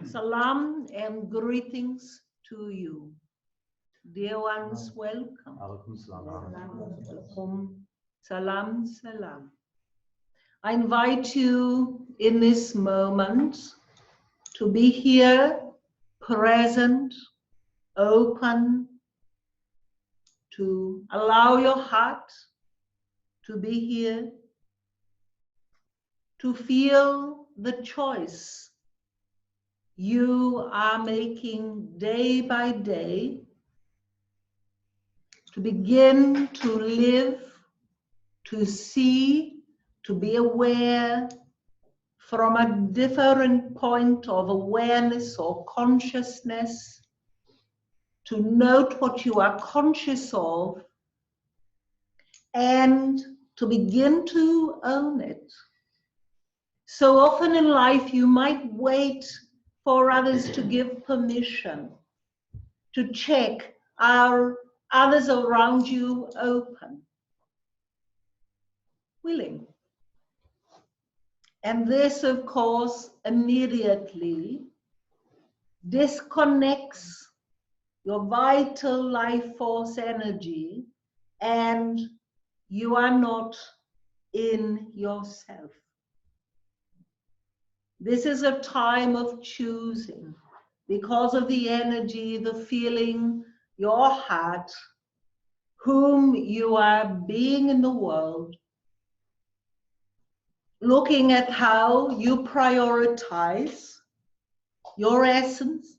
Salam and greetings to you. Dear ones, welcome. Salam, salam. I invite you in this moment to be here, present, open, to allow your heart to be here, to feel the choice you are making day by day, to begin to live, to see, to be aware from a different point of awareness or consciousness, to note what you are conscious of and to begin to own it. So often in life you might wait for others to give permission, to check, are others around you open, willing? And this, of course, immediately disconnects your vital life force energy, and you are not in yourself. This is a time of choosing because of the energy, the feeling, your heart, whom you are being in the world, looking at how you prioritize your essence,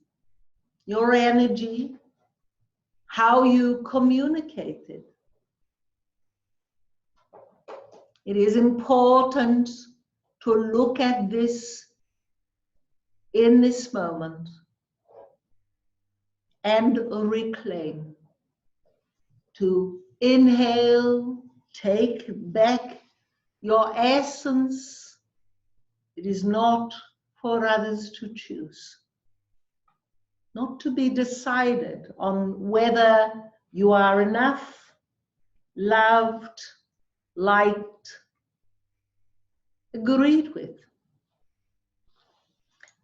your energy, how you communicate it. It is important to look at this in this moment and reclaim, to inhale, take back your essence. It is not for others to choose, not to be decided on whether you are enough, loved, liked, agreed with.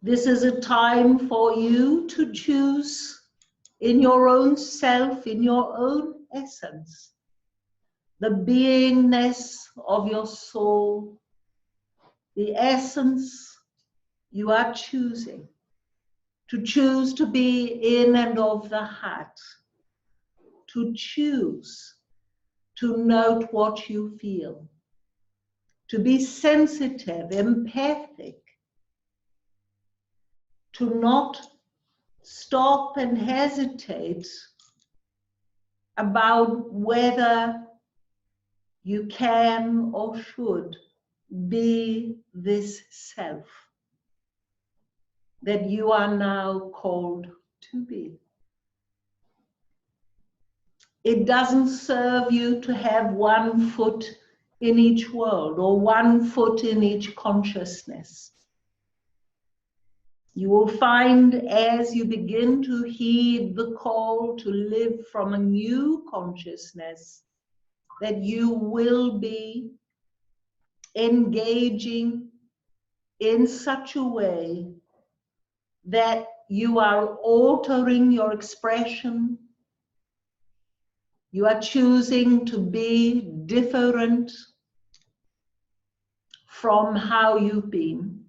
This is a time for you to choose in your own self, in your own essence, the beingness of your soul, the essence you are choosing, to choose to be in and of the heart, to choose to note what you feel, to be sensitive, empathic, to not stop and hesitate about whether you can or should be this self that you are now called to be. It doesn't serve you to have one foot in each world or one foot in each consciousness. You will find as you begin to heed the call to live from a new consciousness that you will be engaging in such a way that you are altering your expression. You are choosing to be different from how you've been.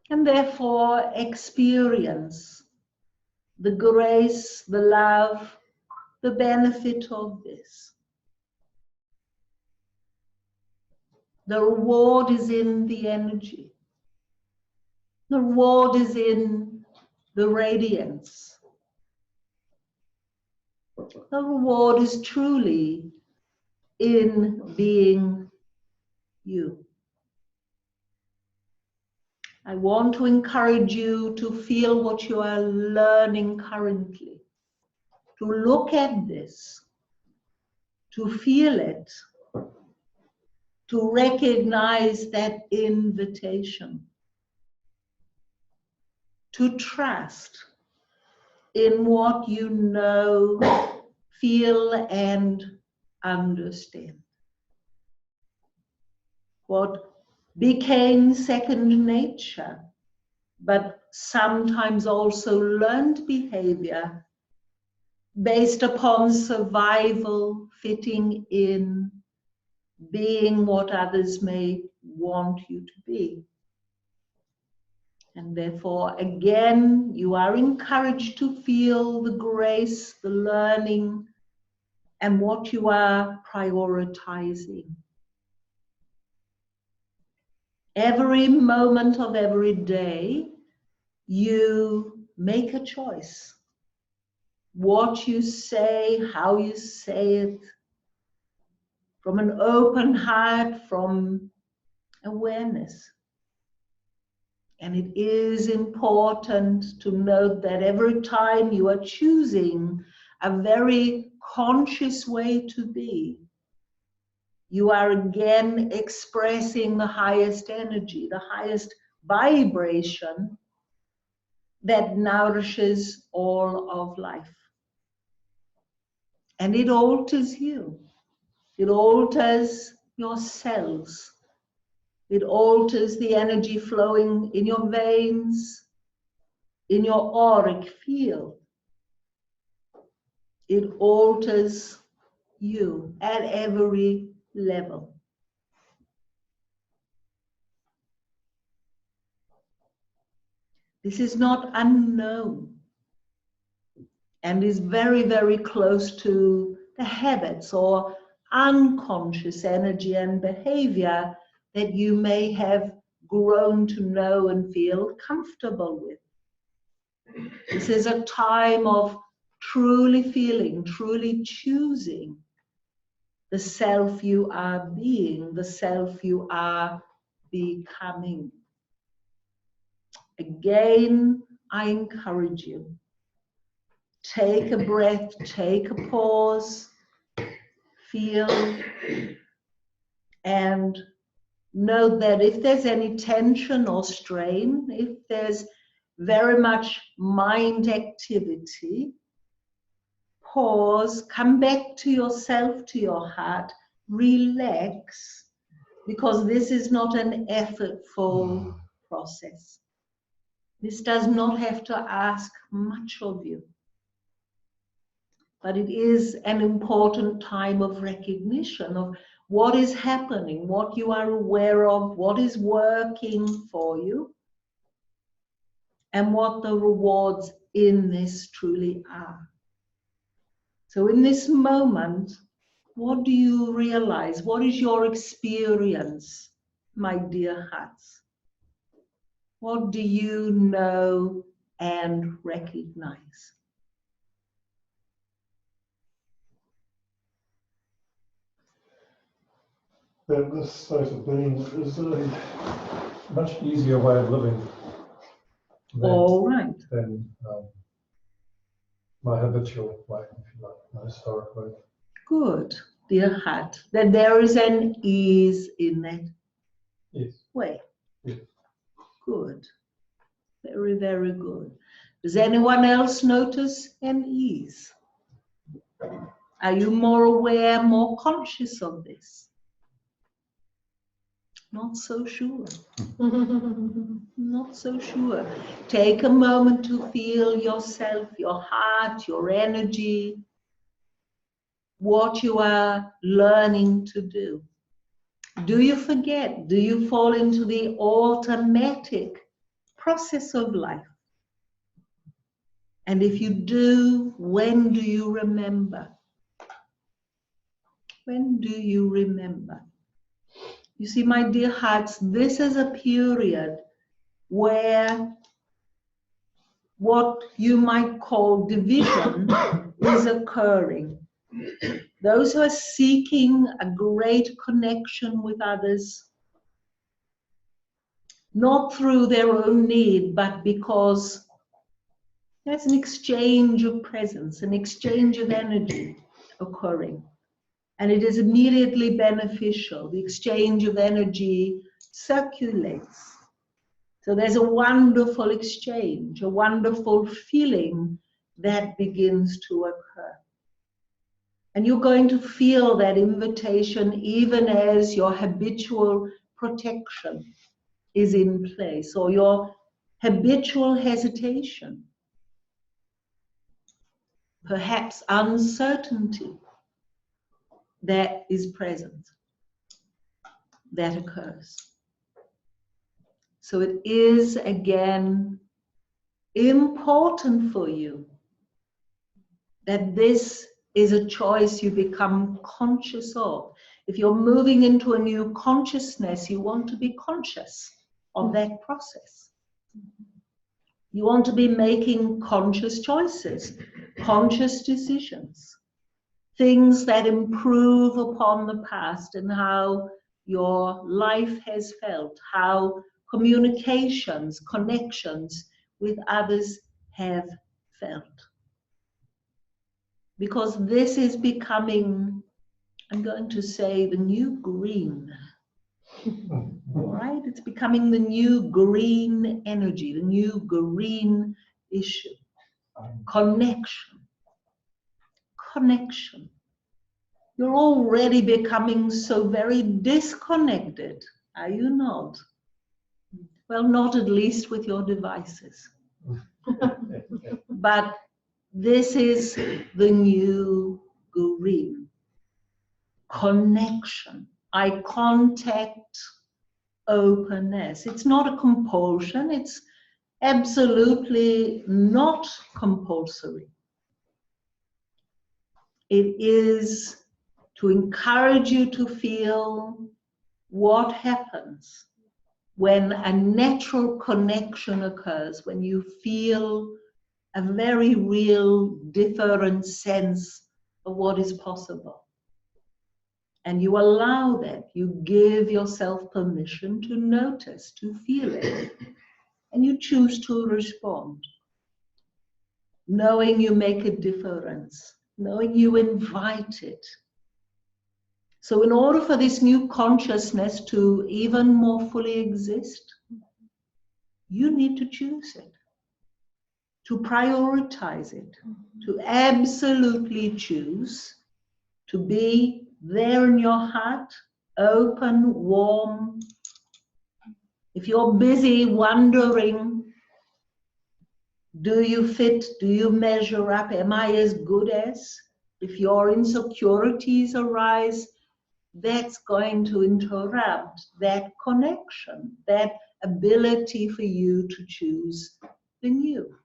And therefore experience the grace, the love, the benefit of this. The reward is in the energy. The reward is in the radiance. The reward is truly in being you. I want to encourage you to feel what you are learning currently, to look at this, to feel it, to recognize that invitation, to trust in what you know, feel, and understand. What became second nature, but sometimes also learned behavior based upon survival, fitting in, being what others may want you to be. And therefore, again, you are encouraged to feel the grace, the learning, and what you are prioritizing. Every moment of every day, you make a choice. What you say, how you say it, from an open heart, from awareness. And it is important to note that every time you are choosing a very conscious way to be, you are again expressing the highest energy, the highest vibration that nourishes all of life. And it alters you. It alters your cells. It alters the energy flowing in your veins, in your auric field. It alters you at every level. This is not unknown and is very, very close to the habits or unconscious energy and behavior that you may have grown to know and feel comfortable with. This is a time of truly feeling, truly choosing the self you are being, the self you are becoming. Again, I encourage you. Take a breath, take a pause, feel, and note that if there's any tension or strain, if there's very much mind activity, pause, come back to yourself, to your heart, relax, because this is not an effortful process. This does not have to ask much of you, but it is an important time of recognition of what is happening, what you are aware of, what is working for you, and what the rewards in this truly are. So in this moment, what do you realize? What is your experience, my dear hearts? What do you know and recognize? That this state of being is a much easier way of living than my habitual way, if you like, my historic way. Good, dear heart, that there is an ease in that way. Yes. Good. Very, very good. Does anyone else notice an ease? Are you more aware, more conscious of this? Not so sure. Not so sure. Take a moment to feel yourself, your heart, your energy, what you are learning to do. Do you forget? Do you fall into the automatic process of life? And if you do, when do you remember? When do you remember? You see, my dear hearts, this is a period where what you might call division is occurring. Those who are seeking a great connection with others, not through their own need, but because there's an exchange of presence, an exchange of energy occurring. And it is immediately beneficial. The exchange of energy circulates. So there's a wonderful exchange, a wonderful feeling that begins to occur. And you're going to feel that invitation even as your habitual protection is in place, or your habitual hesitation, perhaps uncertainty that is present, that occurs. So it is again important for you that this is a choice you become conscious of. If you're moving into a new consciousness, you want to be conscious of that process. You want to be making conscious choices, conscious decisions, things that improve upon the past and how your life has felt, how communications, connections with others have felt. Because this is becoming, I'm going to say, the new green. All right? It's becoming the new green energy, the new green issue. Connection. Connection. You're already becoming so very disconnected, are you not? Well, not at least with your devices. But this is the new green. Connection, eye contact, openness. It's not a compulsion, it's absolutely not compulsory. It is to encourage you to feel what happens when a natural connection occurs, when you feel a very real, different sense of what is possible. And you allow that, you give yourself permission to notice, to feel it, and you choose to respond, knowing you make a difference, knowing you invite it. So in order for this new consciousness to even more fully exist, you need to choose it, to prioritize it, to absolutely choose to be there in your heart, open, warm. If you're busy wondering, do you fit, do you measure up, am I as good as? If your insecurities arise, that's going to interrupt that connection, that ability for you to choose the new,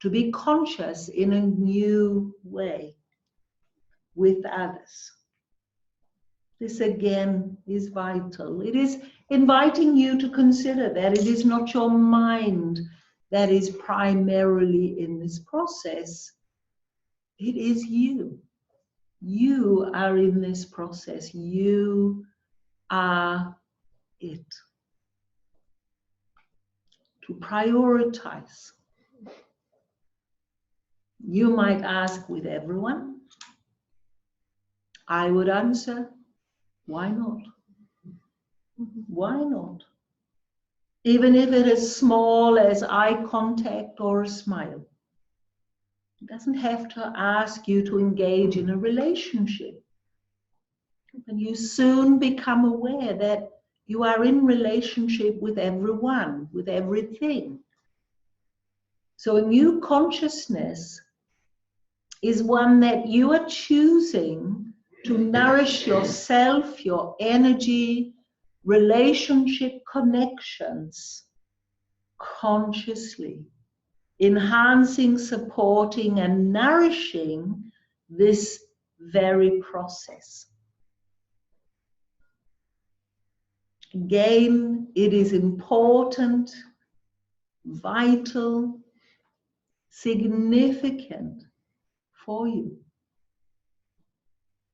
to be conscious in a new way with others. This again is vital. It is inviting you to consider that it is not your mind that is primarily in this process. It is you. You are in this process. You are it. To prioritize. You might ask, with everyone? I would answer, why not? Why not? Even if it is small as eye contact or a smile. It doesn't have to ask you to engage in a relationship. And you soon become aware that you are in relationship with everyone, with everything. So a new consciousness is one that you are choosing to nourish yourself, your energy, relationship connections consciously, enhancing, supporting, and nourishing this very process. Again, it is important, vital, significant for you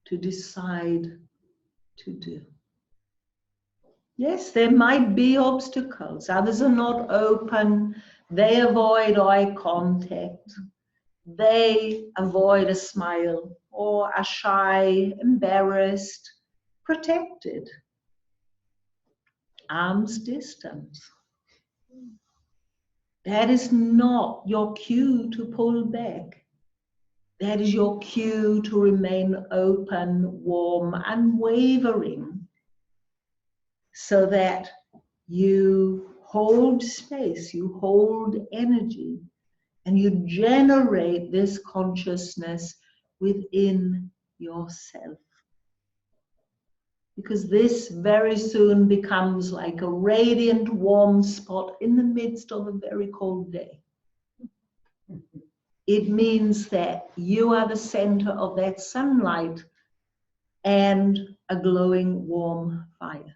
to decide to do. Yes, there might be obstacles. Others are not open. They avoid eye contact. They avoid a smile or are shy, embarrassed, protected. Arm's distance. That is not your cue to pull back. That is your cue to remain open, warm, unwavering, so that you hold space, you hold energy, and you generate this consciousness within yourself. Because this very soon becomes like a radiant warm spot in the midst of a very cold day. It means that you are the center of that sunlight and a glowing warm fire.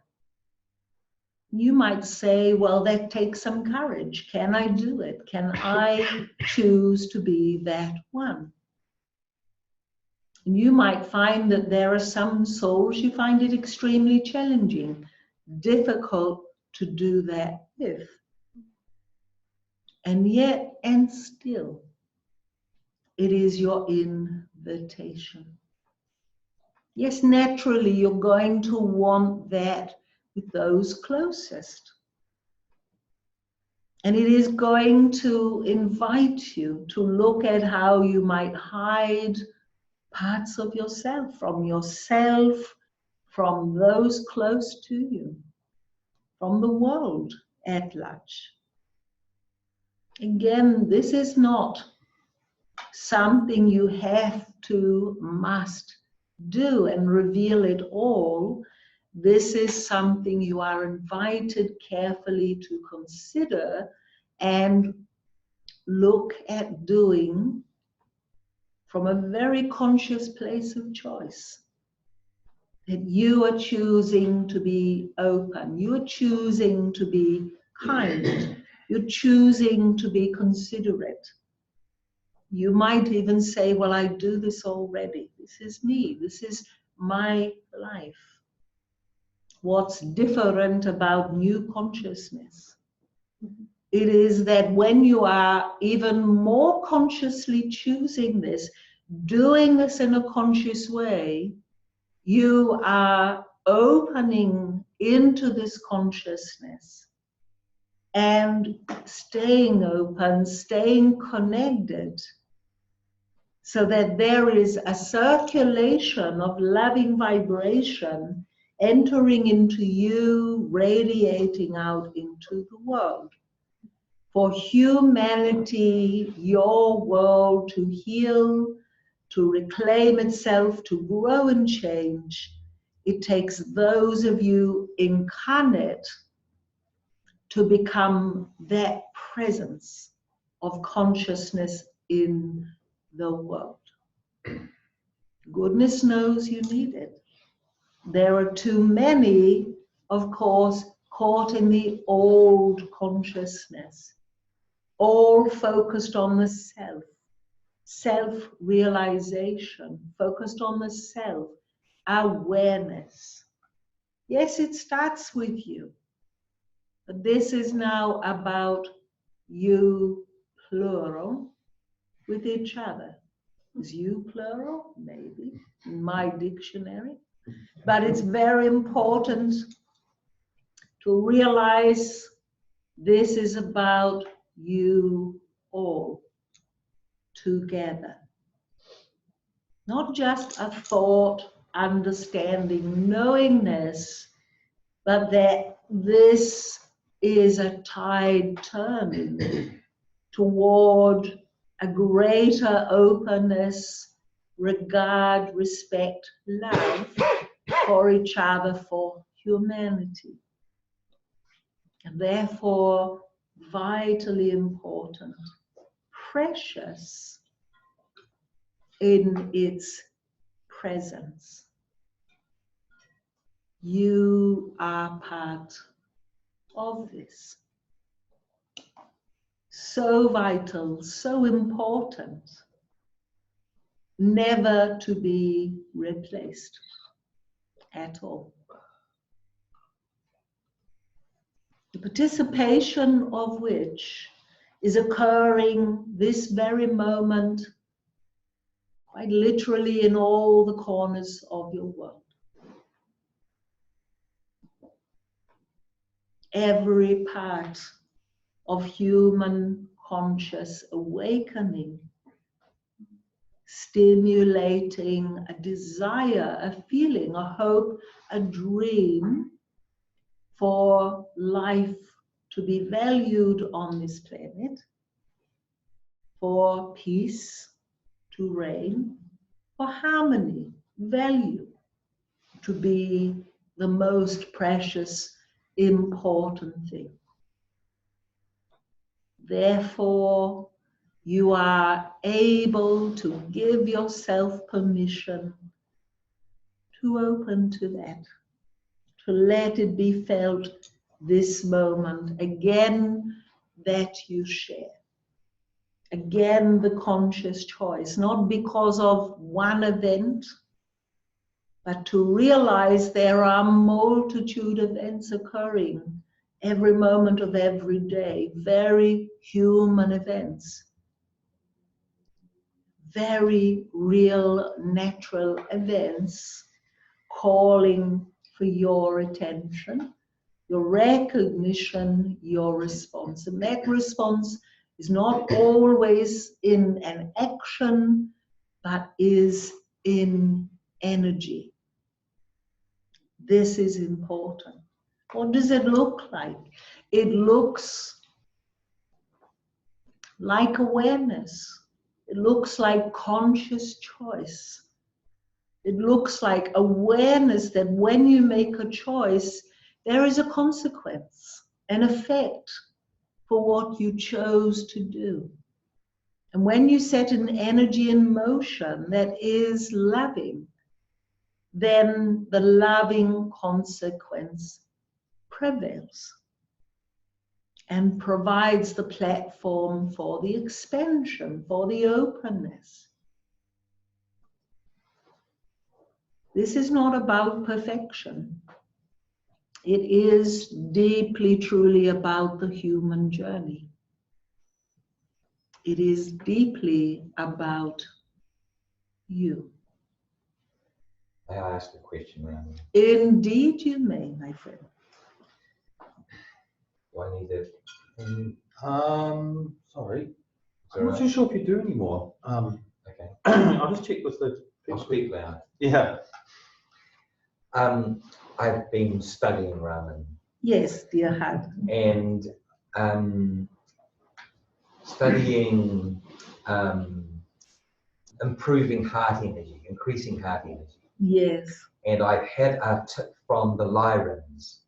You might say, well, that takes some courage. Can I do it? Can I choose to be that one? And you might find that there are some souls you find it extremely challenging, difficult to do that with. And yet, and still, it is your invitation. Yes, naturally, you're going to want that with those closest. And it is going to invite you to look at how you might hide parts of yourself, from those close to you, from the world at large. Again, this is not something you have to, must do and reveal it all. This is something you are invited carefully to consider and look at doing from a very conscious place of choice. That you are choosing to be open, you are choosing to be kind, you're choosing to be considerate. You might even say, well, I do this already. This is me, this is my life. What's different about new consciousness? It is that when you are even more consciously choosing this, doing this in a conscious way, you are opening into this consciousness and staying open, staying connected, so that there is a circulation of loving vibration entering into you, radiating out into the world. For humanity, your world to heal, to reclaim itself, to grow and change, it takes those of you incarnate to become that presence of consciousness in the world. Goodness knows you need it. There are too many, of course, caught in the old consciousness, all focused on the self, self-realization, focused on the self, awareness. Yes, it starts with you, but this is now about you, plural, with each other. Is you plural? Maybe, in my dictionary. But it's very important to realize this is about you all together. Not just a thought, understanding, knowingness, but that this is a tide turning toward a greater openness, regard, respect, love for each other, for humanity. And therefore, vitally important, precious in its presence. You are part of this. So vital, so important, never to be replaced at all. The participation of which is occurring this very moment, quite literally in all the corners of your world. Every part of human conscious awakening, stimulating a desire, a feeling, a hope, a dream for life to be valued on this planet, for peace to reign, for harmony, value to be the most precious, important thing. Therefore, you are able to give yourself permission to open to that, to let it be felt this moment, again, that you share. Again, the conscious choice, not because of one event, but to realize there are a multitude of events occurring every moment of every day, very human events, very real, natural events calling for your attention, your recognition, your response. And that response is not always in an action, but is in energy. This is important. What does it look like? It looks like awareness. It looks like conscious choice. It looks like awareness that when you make a choice, there is a consequence, an effect for what you chose to do. And when you set an energy in motion that is loving, then the loving consequence prevails and provides the platform for the expansion, for the openness. This is not about perfection. It is deeply, truly about the human journey. It is deeply about you. May I ask a question, Raman? Indeed you may, my friend. Do I need it? Sorry. All I'm not right. too sure if you do anymore. Okay. I'll just check with the I'll people. speak loud. Yeah. I've been studying Raman Yes, dear heart. and studying improving heart energy, increasing heart energy. Yes. And I've had a tip from the Lyrans.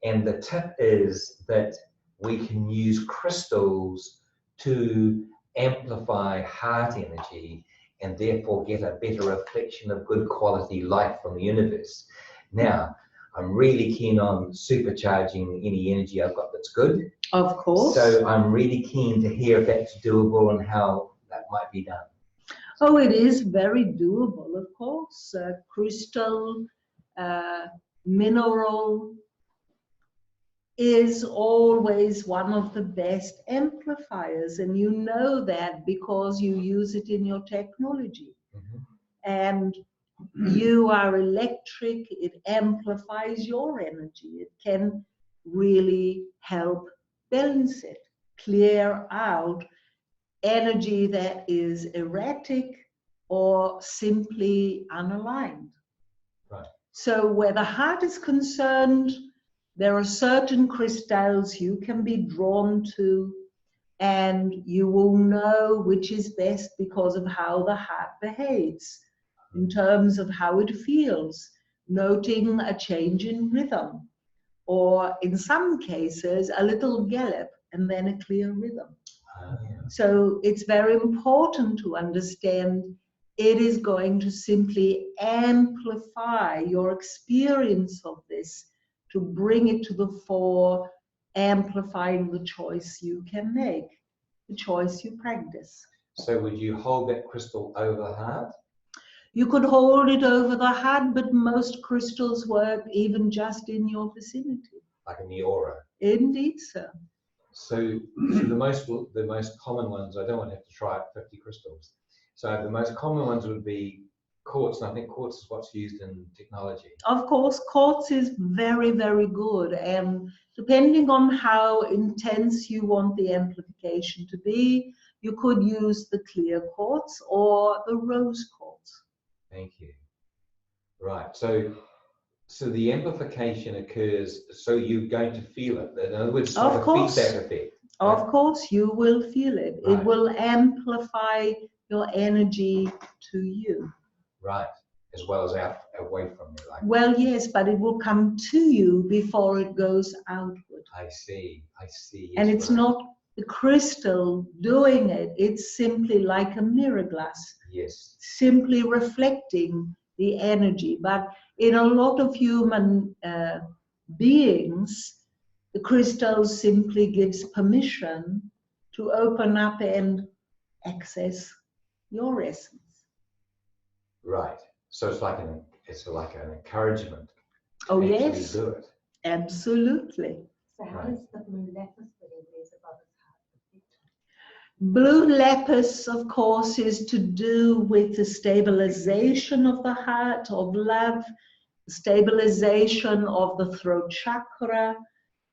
And the tip is that we can use crystals to amplify heart energy and therefore get a better reflection of good quality light from the universe. Now, I'm really keen on supercharging any energy I've got that's good. Of course. So I'm really keen to hear if that's doable and how that might be done. Oh, it is very doable, of course. Crystal, mineral is always one of the best amplifiers, and you know that because you use it in your technology. Mm-hmm. And you are electric, it amplifies your energy. It can really help balance it, clear out energy that is erratic or simply unaligned. Right. So where the heart is concerned, there are certain crystals you can be drawn to, and you will know which is best because of how the heart behaves in terms of how it feels, noting a change in rhythm, or in some cases, a little gallop and then a clear rhythm. So it's very important to understand it is going to simply amplify your experience of this, to bring it to the fore, amplifying the choice you can make, the choice you practice. So would you hold that crystal over the heart? You could hold it over the heart, but most crystals work even just in your vicinity. Like in the aura? Indeed, sir. So the most common ones, I don't want to have to try out 50 crystals. So the most common ones would be quartz, and I think quartz is what's used in technology. Of course, quartz is very, very good. And depending on how intense you want the amplification to be, you could use the clear quartz or the rose quartz. Thank you. Right. So So the amplification occurs, so you're going to feel it. In other words, it's like Of a course. feedback effect. Of course, you will feel it. It Right. will amplify your energy to you. Right. As well as out away from you. Like, Well, yes, but it will come to you before it goes outward. I see. Yes, And it's right. not the crystal doing it. It's simply like a mirror glass, Yes. simply reflecting the energy. But in a lot of human beings, the crystal simply gives permission to open up and access your essence. Right. So it's like an encouragement to Oh, actually yes, do it. absolutely. So how does the blue lapis pudding raise above its heart? Blue lapis, of course, is to do with the stabilization of the heart, of love, stabilization of the throat chakra,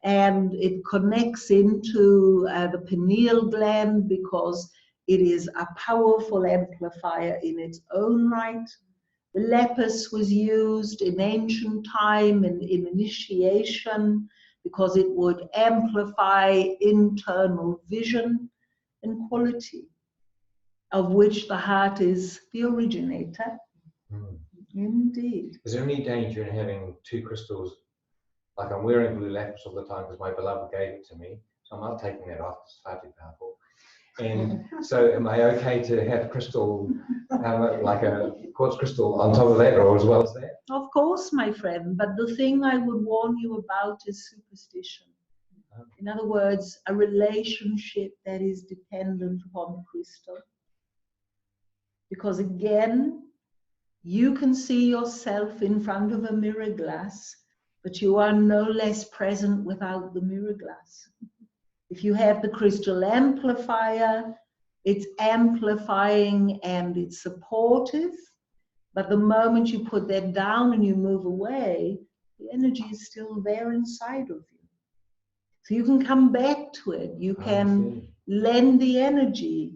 and it connects into the pineal gland because it is a powerful amplifier in its own right. The lapis was used in ancient time in initiation because it would amplify internal vision and quality, of which the heart is the originator. Indeed. Is there any danger in having two crystals? Like I'm wearing blue lapis all the time because my beloved gave it to me, so I'm not taking that off. It's far too powerful. And so, am I okay to have crystal, like a quartz crystal, on top of that, or as well as that? Of course, my friend. But the thing I would warn you about is superstition. In other words, a relationship that is dependent upon the crystal. Because again, you can see yourself in front of a mirror glass, but you are no less present without the mirror glass. If you have the crystal amplifier, it's amplifying and it's supportive, but the moment you put that down and you move away, the energy is still there inside of you. So you can come back to it. You can lend the energy.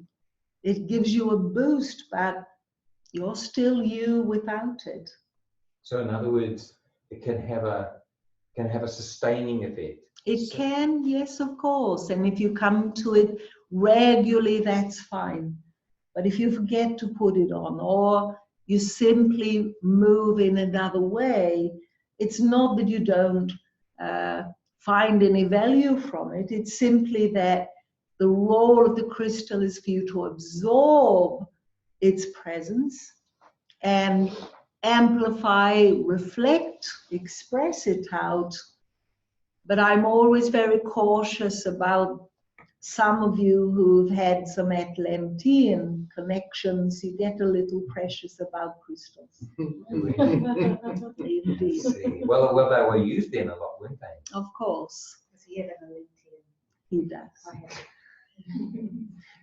It gives you a boost, but you're still you without it. So in other words, it can have a sustaining effect. It can, yes, of course. And if you come to it regularly, that's fine. But if you forget to put it on, or you simply move in another way, it's not that you don't find any value from it. It's simply that the role of the crystal is for you to absorb its presence and amplify, reflect, express it out. But I'm always very cautious about some of you who've had some Atlantean connections. You get a little precious about crystals. Indeed. Well, they were used then a lot, weren't they? Of course. Does he have an Atlantean? He does. I have.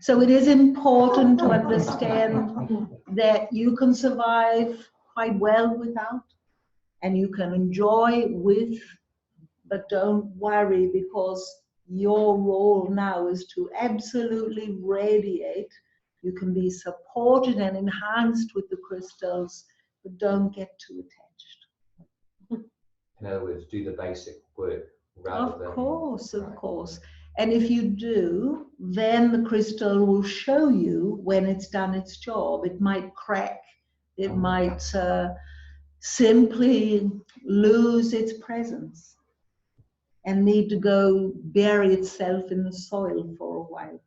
So it is important to understand that you can survive quite well without, and you can enjoy with, but don't worry, because your role now is to absolutely radiate. You can be supported and enhanced with the crystals, but don't get too attached. In other words, do the basic work rather than... Of course, of Right. course. And if you do, then the crystal will show you when it's done its job. It might crack, it might simply lose its presence and need to go bury itself in the soil for a while.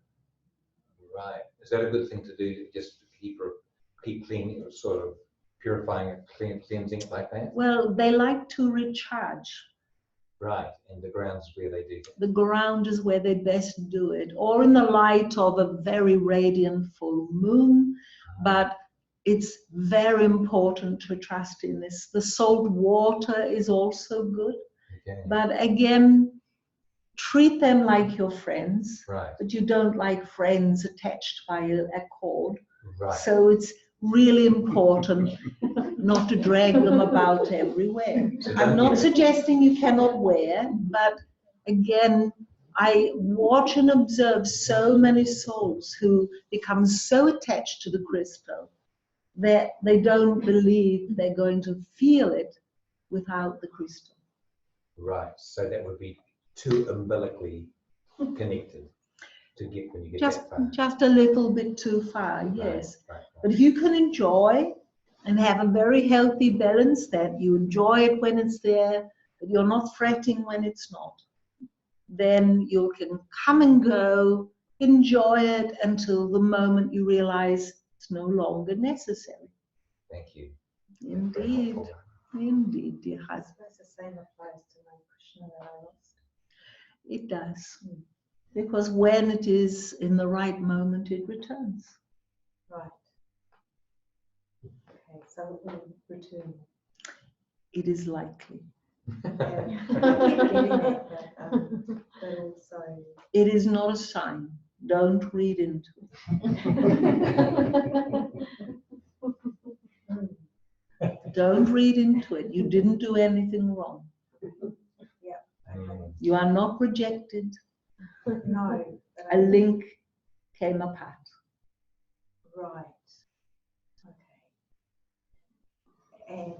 Right. Is that a good thing to do, just to keep cleaning, sort of purifying it, cleansing it like that? Well, they like to recharge. Right, and the ground's where they do that. The ground is where they best do it, or in the light of a very radiant full moon. But it's very important to trust in this. The salt water is also good. Okay. But again, treat them like your friends, Right. but you don't like friends attached by a cord. Right. So it's really important not to drag them about everywhere. I'm not suggesting you cannot wear, but again, I watch and observe so many souls who become so attached to the crystal that they don't believe they're going to feel it without the crystal. Right. So that would be too umbilically connected to get when you get Just, that far. just a little bit too far, yes. Right, right. But if you can enjoy and have a very healthy balance, that you enjoy it when it's there, but you're not fretting when it's not, then you can come and go, enjoy it until the moment you realize it's no longer necessary. Thank you. Very Indeed, helpful. indeed, dear I husband, suppose the same applies to my Krishna that I lost. it does. Because when it is in the right moment, it returns. Right. Okay, so it will return. It is likely. Yeah. I keep getting that, but also. It is not a sign. Don't read into it. Don't read into it. You didn't do anything wrong. Mm. You are not rejected. No. but A link came apart. Right. Okay. And.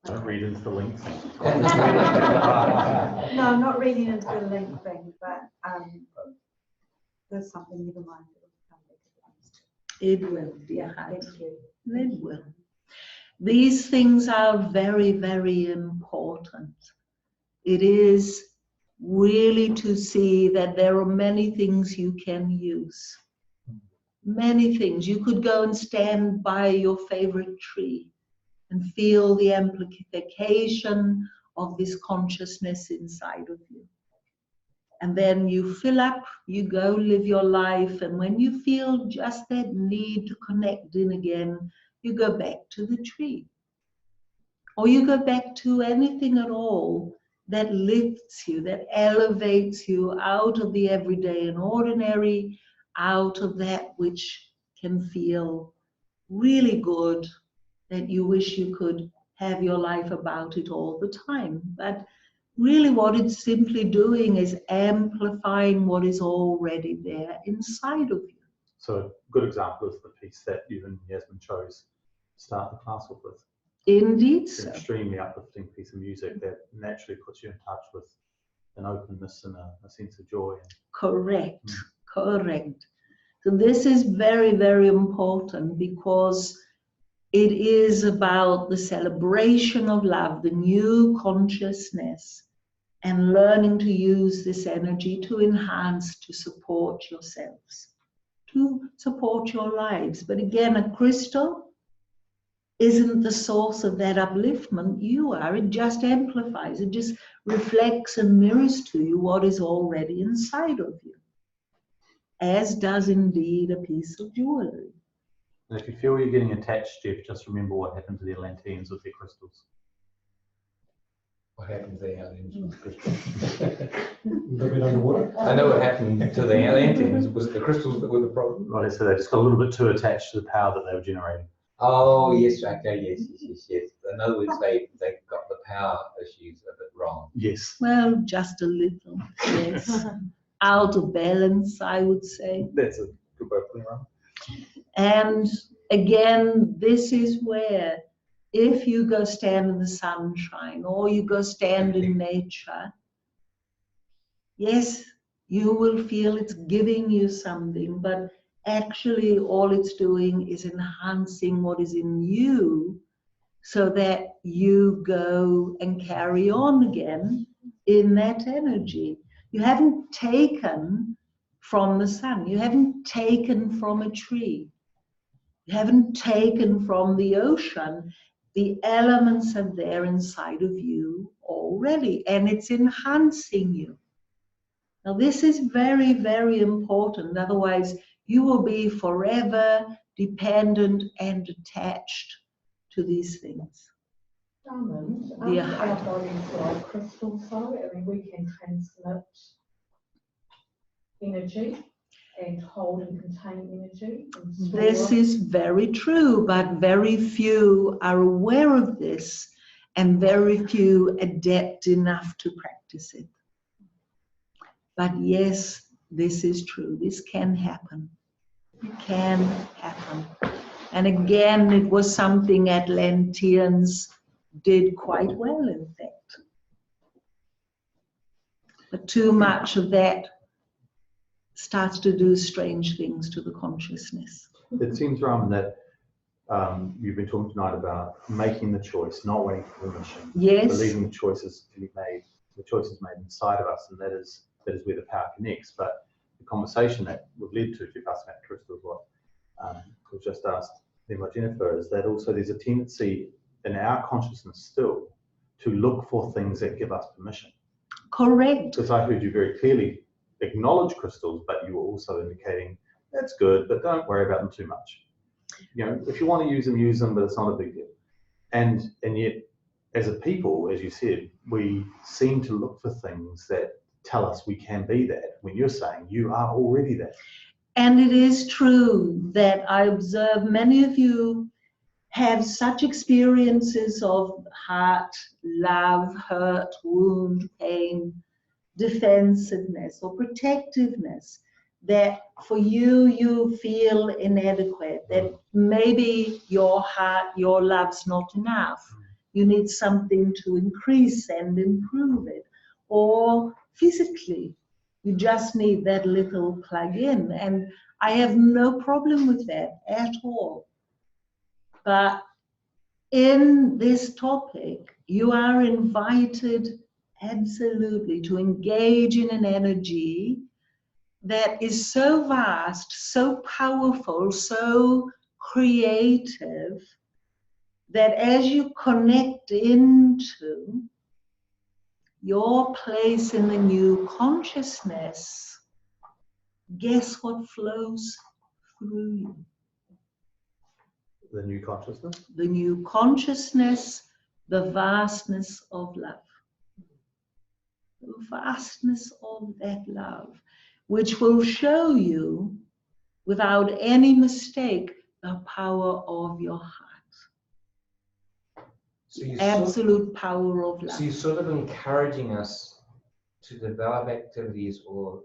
Don't read into the links. No, I'm not reading into the link thing, but there's something, never mind. It will, dear heart. Thank you. It will. These things are very, very important. It is really to see that there are many things you can use. Many things. You could go and stand by your favorite tree and feel the amplification of this consciousness inside of you. And then you fill up, you go live your life, and when you feel just that need to connect in again, you go back to the tree. Or you go back to anything at all that lifts you, that elevates you out of the everyday and ordinary, out of that which can feel really good, that you wish you could have your life about it all the time. But really what it's simply doing is amplifying what is already there inside of you. So a good example is the piece that you and Yasmin chose to start the class off with. Indeed, It's an so. extremely uplifting piece of music that naturally puts you in touch with an openness and a sense of joy. Correct, correct. So this is very, very important because it is about the celebration of love, the new consciousness, and learning to use this energy to enhance, to support yourselves, to support your lives. But again, a crystal isn't the source of that upliftment. You are. It just amplifies. It just reflects and mirrors to you what is already inside of you, as does indeed a piece of jewelry. And if you feel you're getting attached, Jeff, just remember what happened to the Atlanteans with their crystals. What happened to the aliens with the crystals? Living underwater. I know what happened to the aliens. Was it the crystals that were the problem? Right, so they just got a little bit too attached to the power that they were generating. Oh, yes, okay, yes. In other words, they got the power issues a bit wrong. Yes. Well, just a little, yes. Out of balance, I would say. That's a good way of putting it, right? And again, this is where if you go stand in the sunshine or you go stand in nature, yes, you will feel it's giving you something, but actually all it's doing is enhancing what is in you so that you go and carry on again in that energy. You haven't taken from the sun. You haven't taken from a tree. You haven't taken from the ocean. The elements are there inside of you already, and it's enhancing you. Now, this is very, very important. Otherwise, you will be forever dependent and attached to these things. Raman, Yeah. our bodies like crystals, so I mean, we can transmit energy and hold and contain energy. And store. This is very true, but very few are aware of this, and very few adept enough to practice it. But yes, this is true. This can happen. It can happen. And again, it was something Atlanteans did quite well, in fact. But too much of that starts to do strange things to the consciousness. It seems, Raman, that you've been talking tonight about making the choice, not waiting for permission. Yes. Believing the choices can be made, the choice is made inside of us, and that is where the power connects. But the conversation that we've led to, if you've asked about crystals, what we've just asked them by Jennifer, is that also there's a tendency in our consciousness still to look for things that give us permission. Correct. Because I heard you very clearly acknowledge crystals, but you were also indicating that's good, but don't worry about them too much. You know, if you want to use them, but it's not a big deal. And yet, as a people, as you said, we seem to look for things that tell us we can be that, when you're saying you are already that. And it is true that I observe many of you have such experiences of heart, love, hurt, wound, pain, defensiveness or protectiveness, that for you, you feel inadequate, that maybe your heart, your love's not enough. You need something to increase and improve it. Or physically, you just need that little plug in. And I have no problem with that at all. But in this topic, you are invited absolutely to engage in an energy that is so vast, so powerful, so creative, that as you connect into your place in the new consciousness, guess what flows through you? The new consciousness? The new consciousness, the vastness of love. The vastness of that love, which will show you, without any mistake, the power of your heart. So you Absolute power of love. So you're sort of encouraging us to develop activities or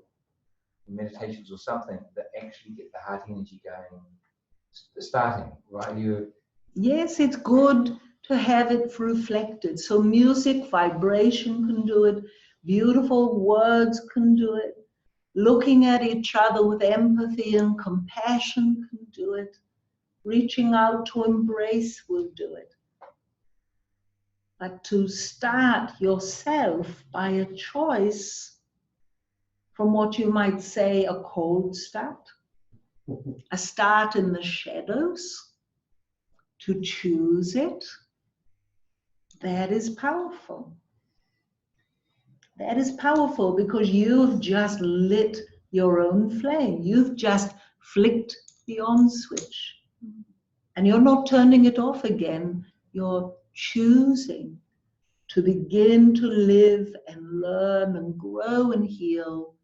meditations or something that actually get the heart energy going, starting, right? Yes, it's good to have it reflected. So music, vibration can do it. Beautiful words can do it. Looking at each other with empathy and compassion can do it. Reaching out to embrace will do it. But to start yourself by a choice from what you might say a cold start, a start in the shadows, to choose it, that is powerful. That is powerful because you've just lit your own flame. You've just flicked the on switch. And you're not turning it off again. You're choosing to begin to live and learn and grow and heal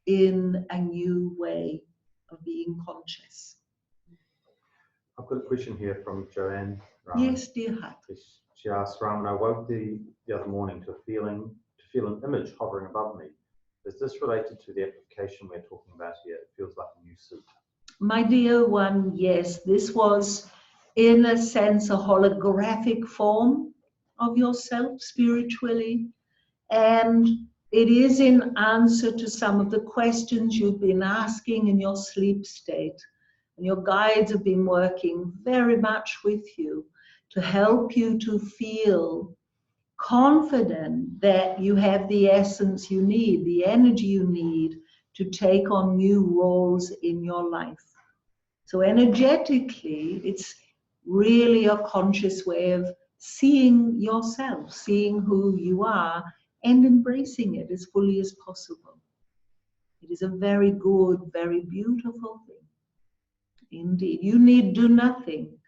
in a new way of being conscious. I've got a question here from Joanne. Raman. Yes, dear heart. She asked, Raman, I woke the other morning to feel an image hovering above me. Is this related to the application we're talking about here? It feels like a new suit. My dear one, yes, this was in a sense a holographic form of yourself spiritually, and it is in answer to some of the questions you've been asking in your sleep state. And your guides have been working very much with you to help you to feel confident that you have the essence you need, the energy you need to take on new roles in your life. So energetically, it's really a conscious way of seeing yourself, seeing who you are, and embracing it as fully as possible. It is a very good, very beautiful thing. Indeed, you need do nothing.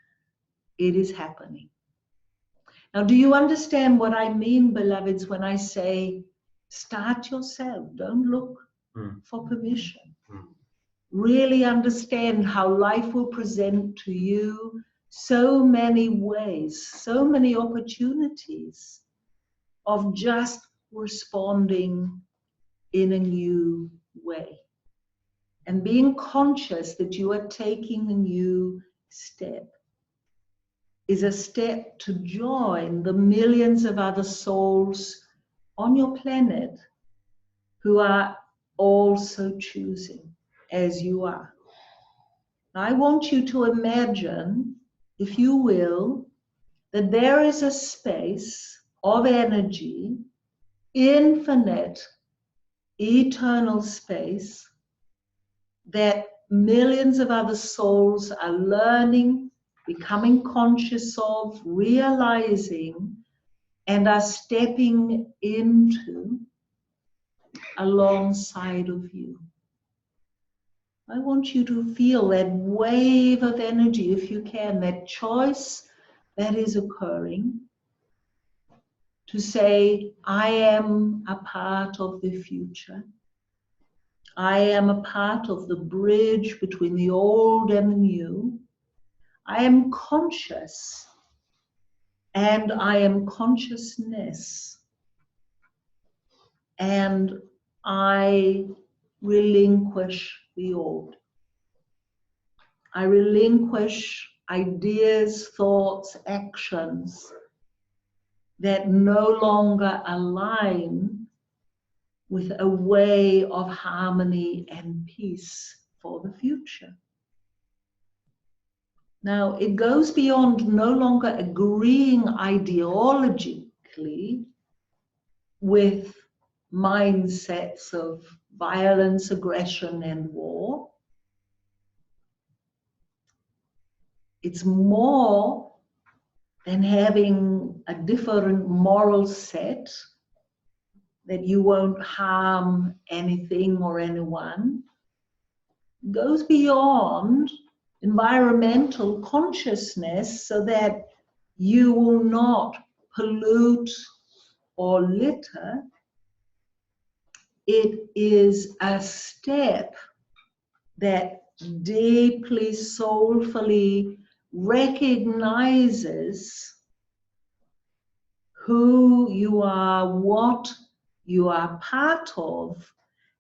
It is happening. Now, do you understand what I mean, beloveds, when I say start yourself? Don't look for permission. Really understand how life will present to you so many ways, so many opportunities of just responding in a new way. And being conscious that you are taking a new step. is a step to join the millions of other souls on your planet who are also choosing as you are. I want you to imagine, if you will, that there is a space of energy, infinite, eternal space, that millions of other souls are learning, becoming conscious of, realizing, and are stepping into alongside of you. I want you to feel that wave of energy, if you can, that choice that is occurring, to say, I am a part of the future. I am a part of the bridge between the old and the new. I am conscious, and I am consciousness. And I relinquish the old. I relinquish ideas, thoughts, actions that no longer align with a way of harmony and peace for the future. Now, it goes beyond no longer agreeing ideologically with mindsets of violence, aggression, and war. It's more than having a different moral set, that you won't harm anything or anyone. It goes beyond environmental consciousness so that you will not pollute or litter. It is a step that deeply, soulfully recognizes who you are, what you are part of,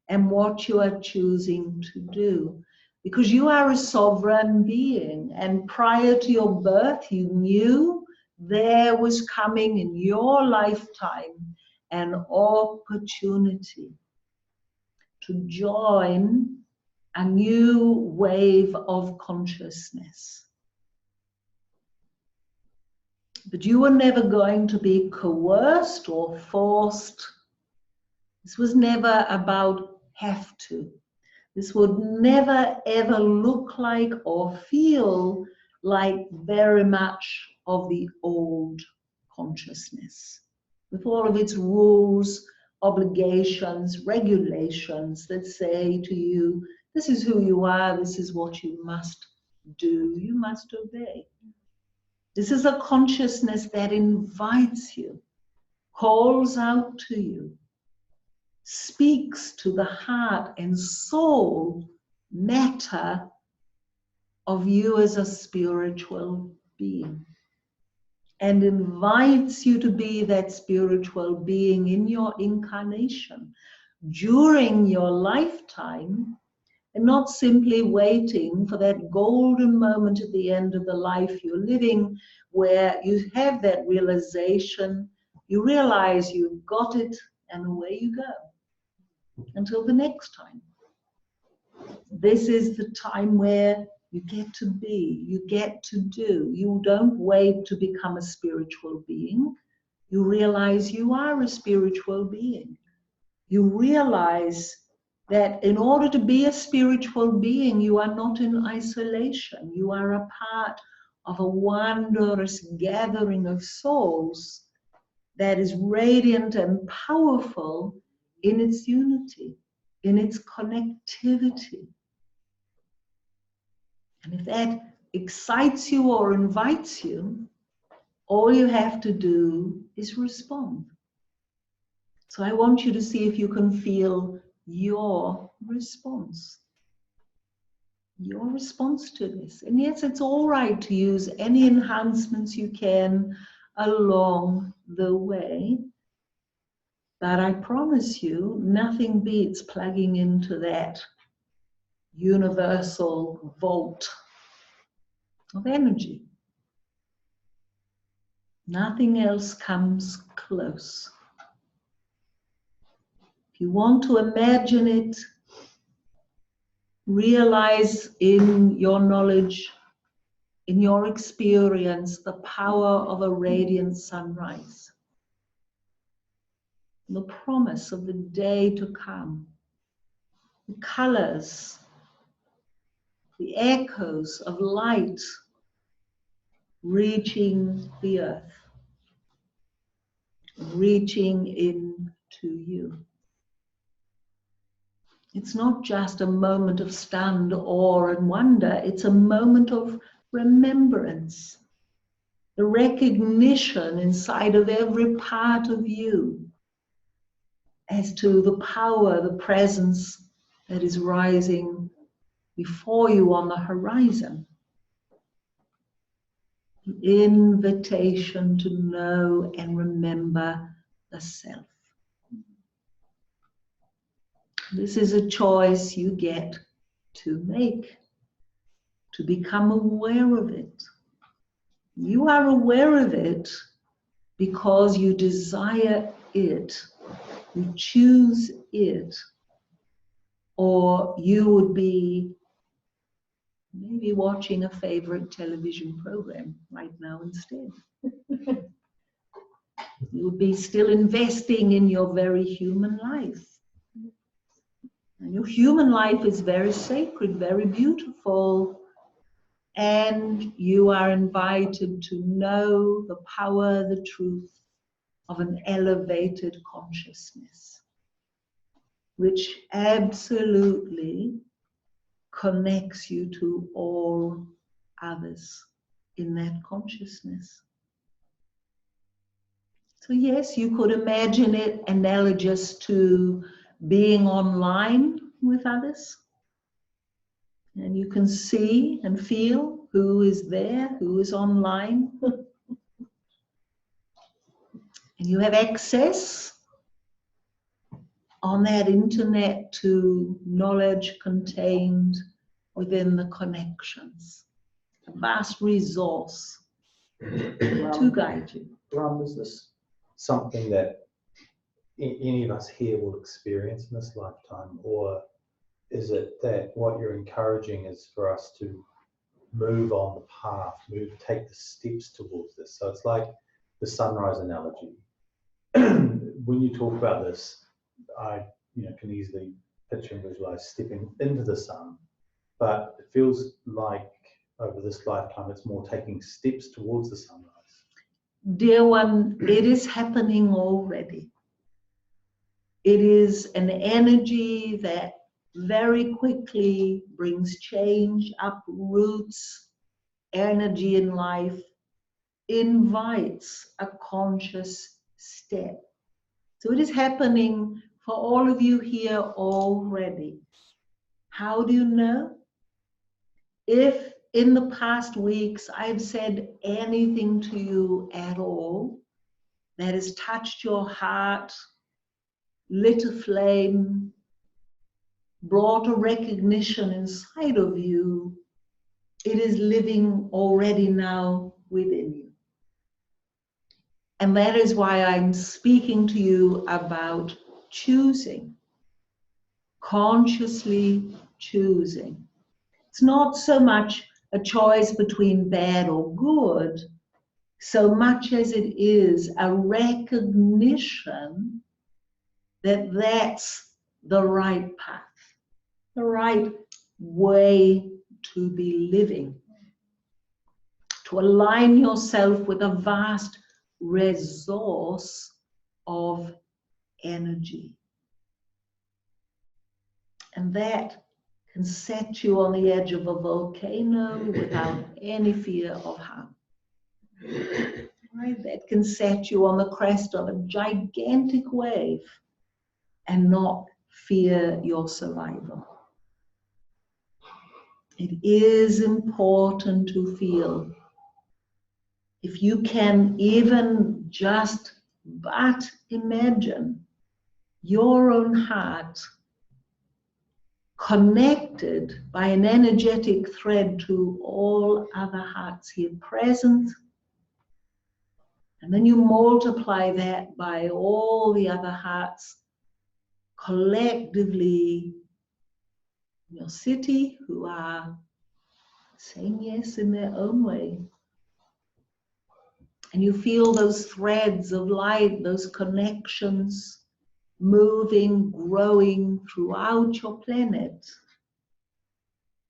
and what you are choosing to do. Because you are a sovereign being, and prior to your birth, you knew there was coming in your lifetime an opportunity to join a new wave of consciousness. But you were never going to be coerced or forced. This was never about have to. This would never ever look like or feel like very much of the old consciousness, with all of its rules, obligations, regulations that say to you, this is who you are, this is what you must do, you must obey. This is a consciousness that invites you, calls out to you, speaks to the heart and soul matter of you as a spiritual being, and invites you to be that spiritual being in your incarnation during your lifetime, and not simply waiting for that golden moment at the end of the life you're living, where you have that realization, you realize you've got it, and away you go. Until the next time. This is the time where you get to be, you get to do. You don't wait to become a spiritual being. You realize you are a spiritual being. You realize that in order to be a spiritual being, you are not in isolation. You are a part of a wondrous gathering of souls that is radiant and powerful in its unity, in its connectivity. And if that excites you or invites you, all you have to do is respond. So I want you to see if you can feel your response. Your response to this. And yes, it's all right to use any enhancements you can along the way. But I promise you, nothing beats plugging into that universal vault of energy. Nothing else comes close. If you want to imagine it, realize in your knowledge, in your experience, the power of a radiant sunrise, the promise of the day to come, the colors, the echoes of light reaching the earth, reaching into you. It's not just a moment of stunned awe and wonder, it's a moment of remembrance, the recognition inside of every part of you as to the power, the presence that is rising before you on the horizon. The invitation to know and remember the self. This is a choice you get to make, to become aware of it. You are aware of it because you desire it, you choose it, or you would be maybe watching a favorite television program right now instead. You would be still investing in your very human life. And your human life is very sacred, very beautiful, and you are invited to know the power, the truth of an elevated consciousness, which absolutely connects you to all others in that consciousness. So yes, you could imagine it analogous to being online with others. And you can see and feel who is there, who is online. And you have access on that internet to knowledge contained within the connections. A vast resource to guide you. Ram, is this something that any of us here will experience in this lifetime, or is it that what you're encouraging is for us to move on the path, take the steps towards this? So it's like the sunrise analogy. When you talk about this, I can easily picture and visualize stepping into the sun, but it feels like over this lifetime it's more taking steps towards the sunrise. Dear one, it is happening already. It is an energy that very quickly brings change, uproots energy in life, invites a conscious step. So it is happening for all of you here already. How do you know? If in the past weeks I've said anything to you at all that has touched your heart, lit a flame, brought a recognition inside of you, it is living already now within you. And that is why I'm speaking to you about choosing, consciously choosing. It's not so much a choice between bad or good, so much as it is a recognition that that's the right path, the right way to be living, to align yourself with a vast resource of energy. And that can set you on the edge of a volcano without any fear of harm. Right? That can set you on the crest of a gigantic wave and not fear your survival. It is important to feel, if you can even just but imagine your own heart connected by an energetic thread to all other hearts here present And then you multiply that by all the other hearts collectively in your city who are saying yes in their own way. And you feel those threads of light, those connections moving, growing throughout your planet.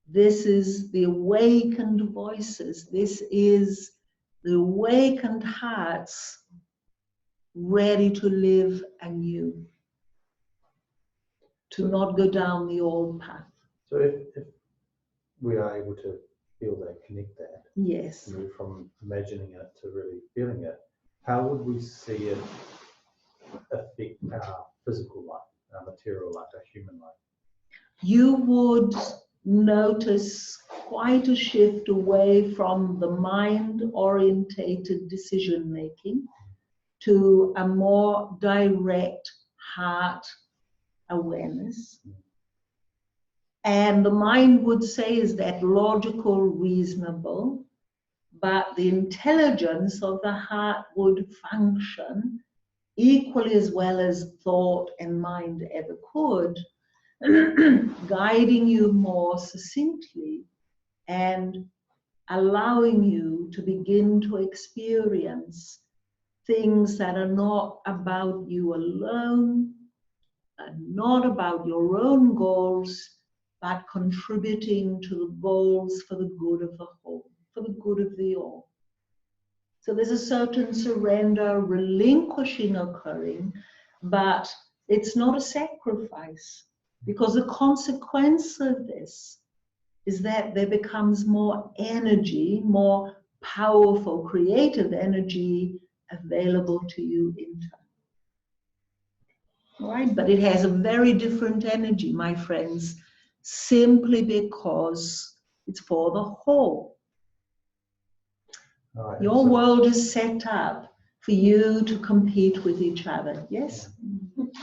This is the awakened voices. This is the awakened hearts ready to live anew, to not go down the old path. So if we are able to feel that, connect that, Yes. move from imagining it to really feeling it, how would we see it affect our physical life, our material life, our human life? You would notice quite a shift away from the mind-orientated decision-making to a more direct heart awareness. And the mind would say, is that logical, reasonable? But the intelligence of the heart would function equally as well as thought and mind ever could, guiding you more succinctly and allowing you to begin to experience things that are not about you alone, and not about your own goals, but contributing to the goals for the good of the whole, for the good of the all. So there's a certain surrender, relinquishing occurring, but it's not a sacrifice, because the consequence of this is that there becomes more energy, more powerful, creative energy available to you in turn. All right, but it has a very different energy, my friends, simply because it's for the whole. All right, Your so- world is set up for you to compete with each other, yes?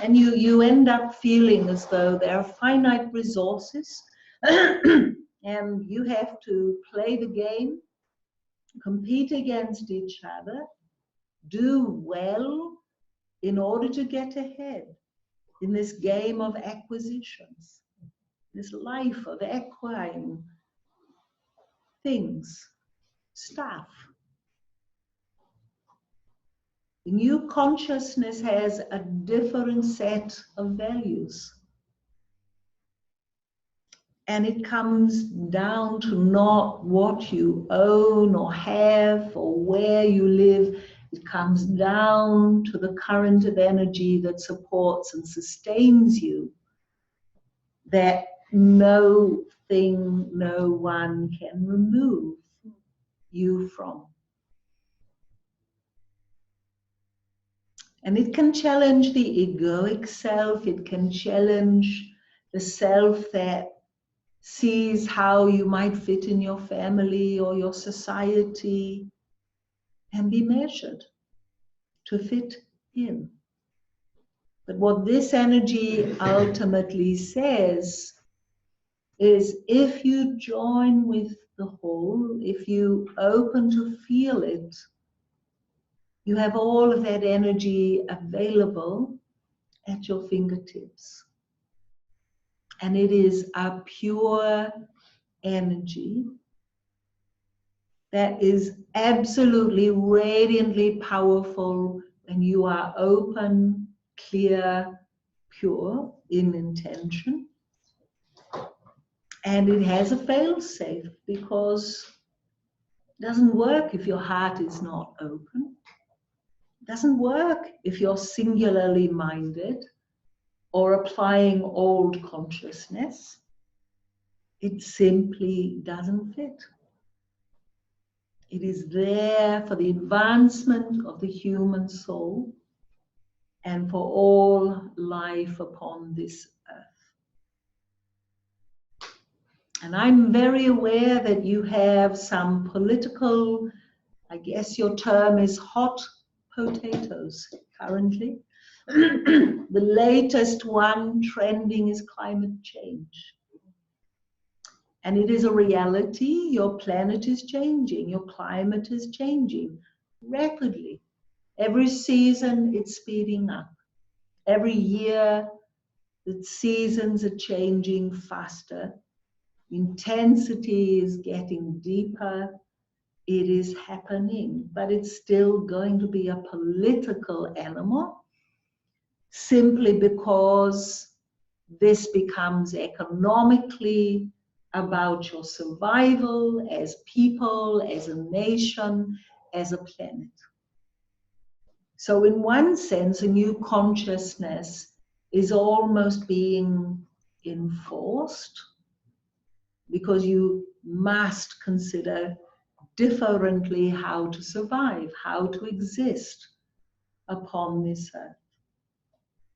And you end up feeling as though there are finite resources and you have to play the game, compete against each other, do well in order to get ahead in this game of acquisitions, this life of acquiring things, stuff. The new consciousness has a different set of values. And it comes down to not what you own or have or where you live. It comes down to the current of energy that supports and sustains you, that no thing, no one can remove you from. And it can challenge the egoic self, it can challenge the self that sees how you might fit in your family or your society, and be measured to fit in. But what this energy ultimately says is, if you join with the whole, if you open to feel it, you have all of that energy available at your fingertips. And it is a pure energy that is absolutely radiantly powerful when you are open, clear, pure in intention. And it has a fail-safe, because it doesn't work if your heart is not open. It doesn't work if you're singularly minded or applying old consciousness. It simply doesn't fit. It is there for the advancement of the human soul and for all life upon this earth. And I'm very aware that you have some political, I guess your term is hot potatoes currently. The latest one trending is climate change. And it is a reality. Your planet is changing. Your climate is changing rapidly. Every season it's speeding up. Every year the seasons are changing faster. Intensity is getting deeper. It is happening, but it's still going to be a political animal simply because this becomes economically about your survival as people, as a nation, as a planet. So in one sense, a new consciousness is almost being enforced because you must consider differently how to survive, how to exist upon this earth.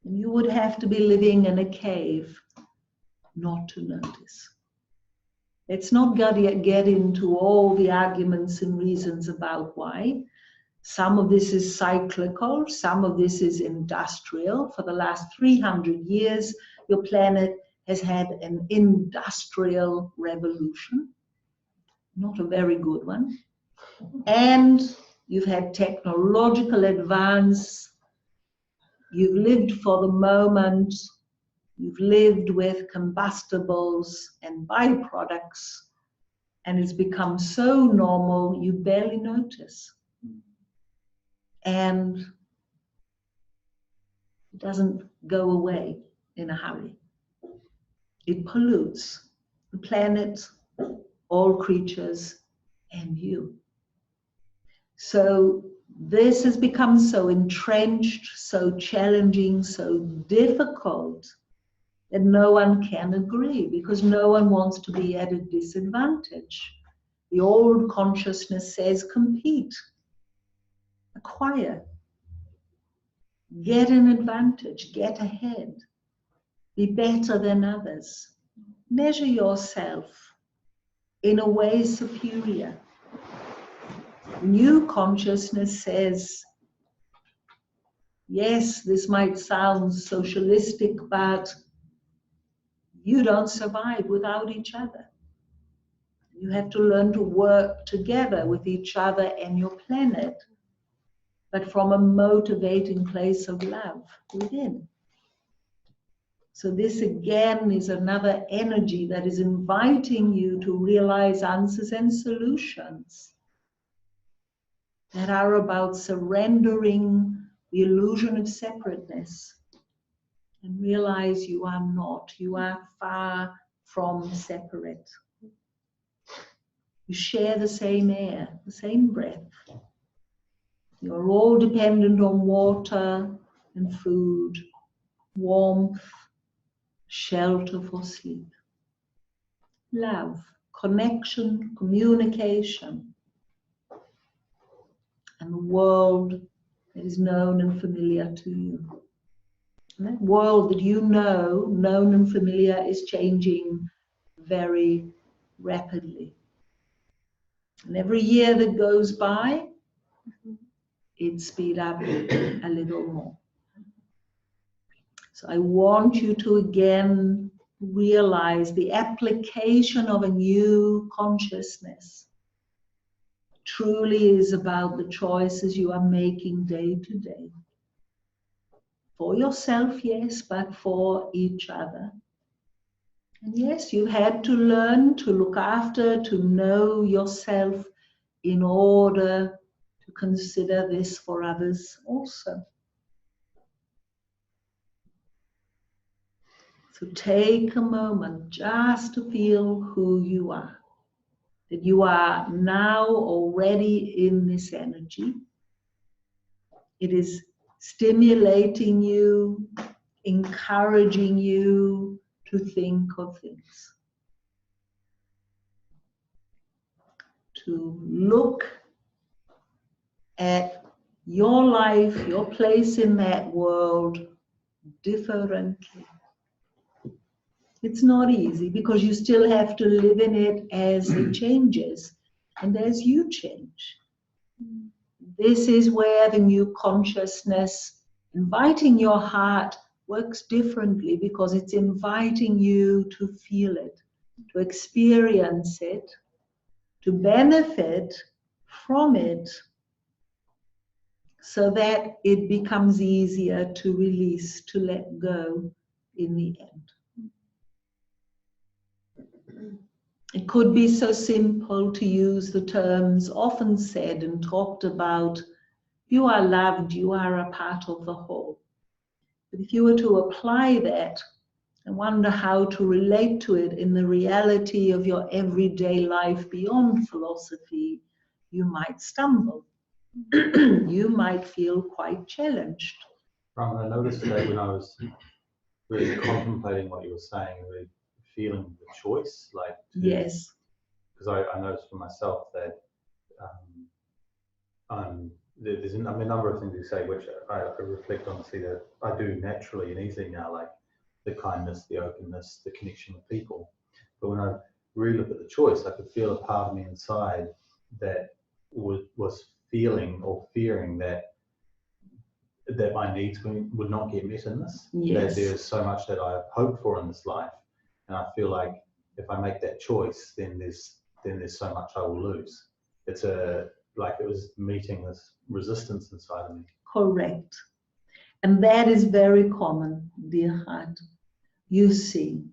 And you would have to be living in a cave not to notice. Let's not get into all the arguments and reasons about why. Some of this is cyclical, some of this is industrial. For the last 300 years, your planet has had an industrial revolution, not a very good one. And you've had technological advance. You've lived for the moment. You've lived with combustibles and byproducts, and it's become so normal you barely notice. And it doesn't go away in a hurry. It pollutes the planet, all creatures, and you. So this has become so entrenched, so challenging, so difficult that no one can agree because no one wants to be at a disadvantage. The old consciousness says compete, acquire, get an advantage, get ahead, be better than others, measure yourself in a way superior. New consciousness says, yes, this might sound socialistic, but you don't survive without each other. You have to learn to work together with each other and your planet, but from a motivating place of love within. So this again is another energy that is inviting you to realize answers and solutions that are about surrendering the illusion of separateness and realize you are not, you are far from separate. You share the same air, the same breath. You're all dependent on water and food, warmth, shelter for sleep. Love, connection, communication, and the world that is known and familiar to you. And that world that you know, known and familiar, is changing very rapidly. And every year that goes by, it speeds up a little more. So I want you to again realize the application of a new consciousness truly is about the choices you are making day to day. For yourself, yes, but for each other. And yes, you had to learn to look after, to know yourself in order to consider this for others also. So take a moment just to feel who you are, that you are now already in this energy. It is stimulating you, encouraging you to think of things, to look at your life, your place in that world differently. It's not easy because you still have to live in it as it changes and as you change. This is where the new consciousness, inviting your heart, works differently because it's inviting you to feel it, to experience it, to benefit from it, so that it becomes easier to release, to let go in the end. It could be so simple to use the terms often said and talked about, you are loved, you are a part of the whole. But if you were to apply that and wonder how to relate to it in the reality of your everyday life beyond philosophy, you might stumble. You might feel quite challenged. Raman, I noticed that when I was really contemplating what you were saying, really feeling the choice, like Yes. because I noticed for myself that there's a number of things you say which I reflect on, see that I do naturally and easily now, like the kindness, the openness, the connection with people. But when I really look at the choice, I could feel a part of me inside that was feeling or fearing that my needs would not get met in this. Yes. That there's so much that I've hoped for in this life, and I feel like if I make that choice, then there's so much I will lose. It's like it was meeting this resistance inside of me. Correct. And that is very common, dear heart. You see,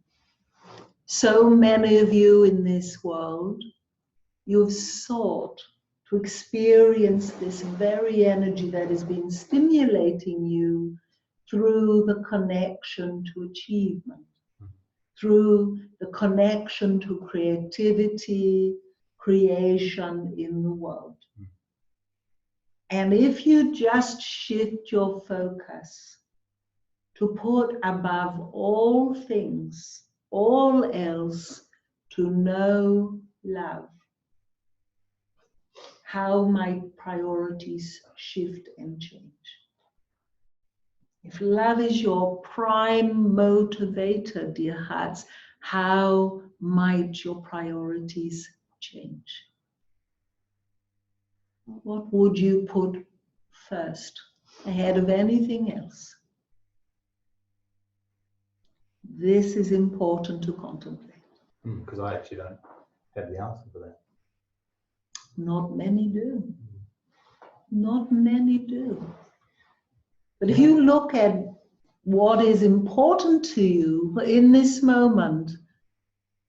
so many of you in this world, you've sought to experience this very energy that has been stimulating you through the connection to achievement, through the connection to creativity, creation in the world. And if you just shift your focus to put above all things, all else, to know love, how might priorities shift and change? If love is your prime motivator, dear hearts, how might your priorities change? What would you put first, ahead of anything else? This is important to contemplate. Because I actually don't have the answer for that. Not many do. Not many do. But if you look at what is important to you in this moment,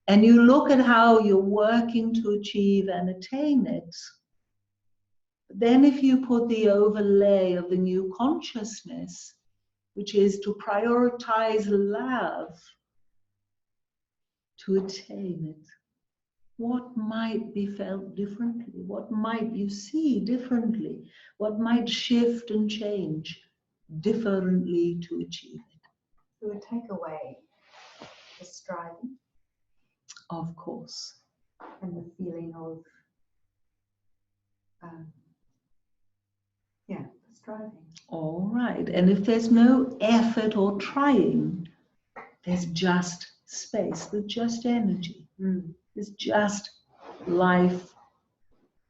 and you look at how you're working to achieve and attain it, then if you put the overlay of the new consciousness, which is to prioritize love to attain it, what might be felt differently? What might you see differently? What might shift and change differently to achieve it? It would take away the striving Of course. and the feeling of, the striving. All right. And if there's no effort or trying, there's just space, there's just energy, there's just life,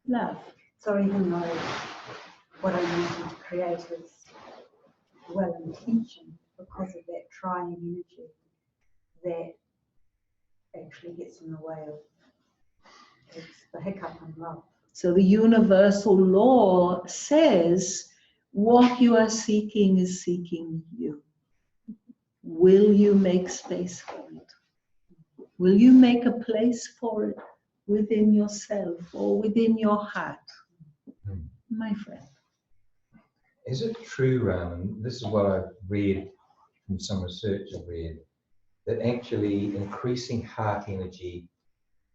love. So even though what I'm wanting to create is well-intentioned, because of that trying energy, that actually gets in the way of it's the hiccup in love. So the universal law says what you are seeking is seeking you. Will you make space for it? Will you make a place for it within yourself or within your heart, my friend? Is it true, Raman, this is what I've read from some research I've read, that actually increasing heart energy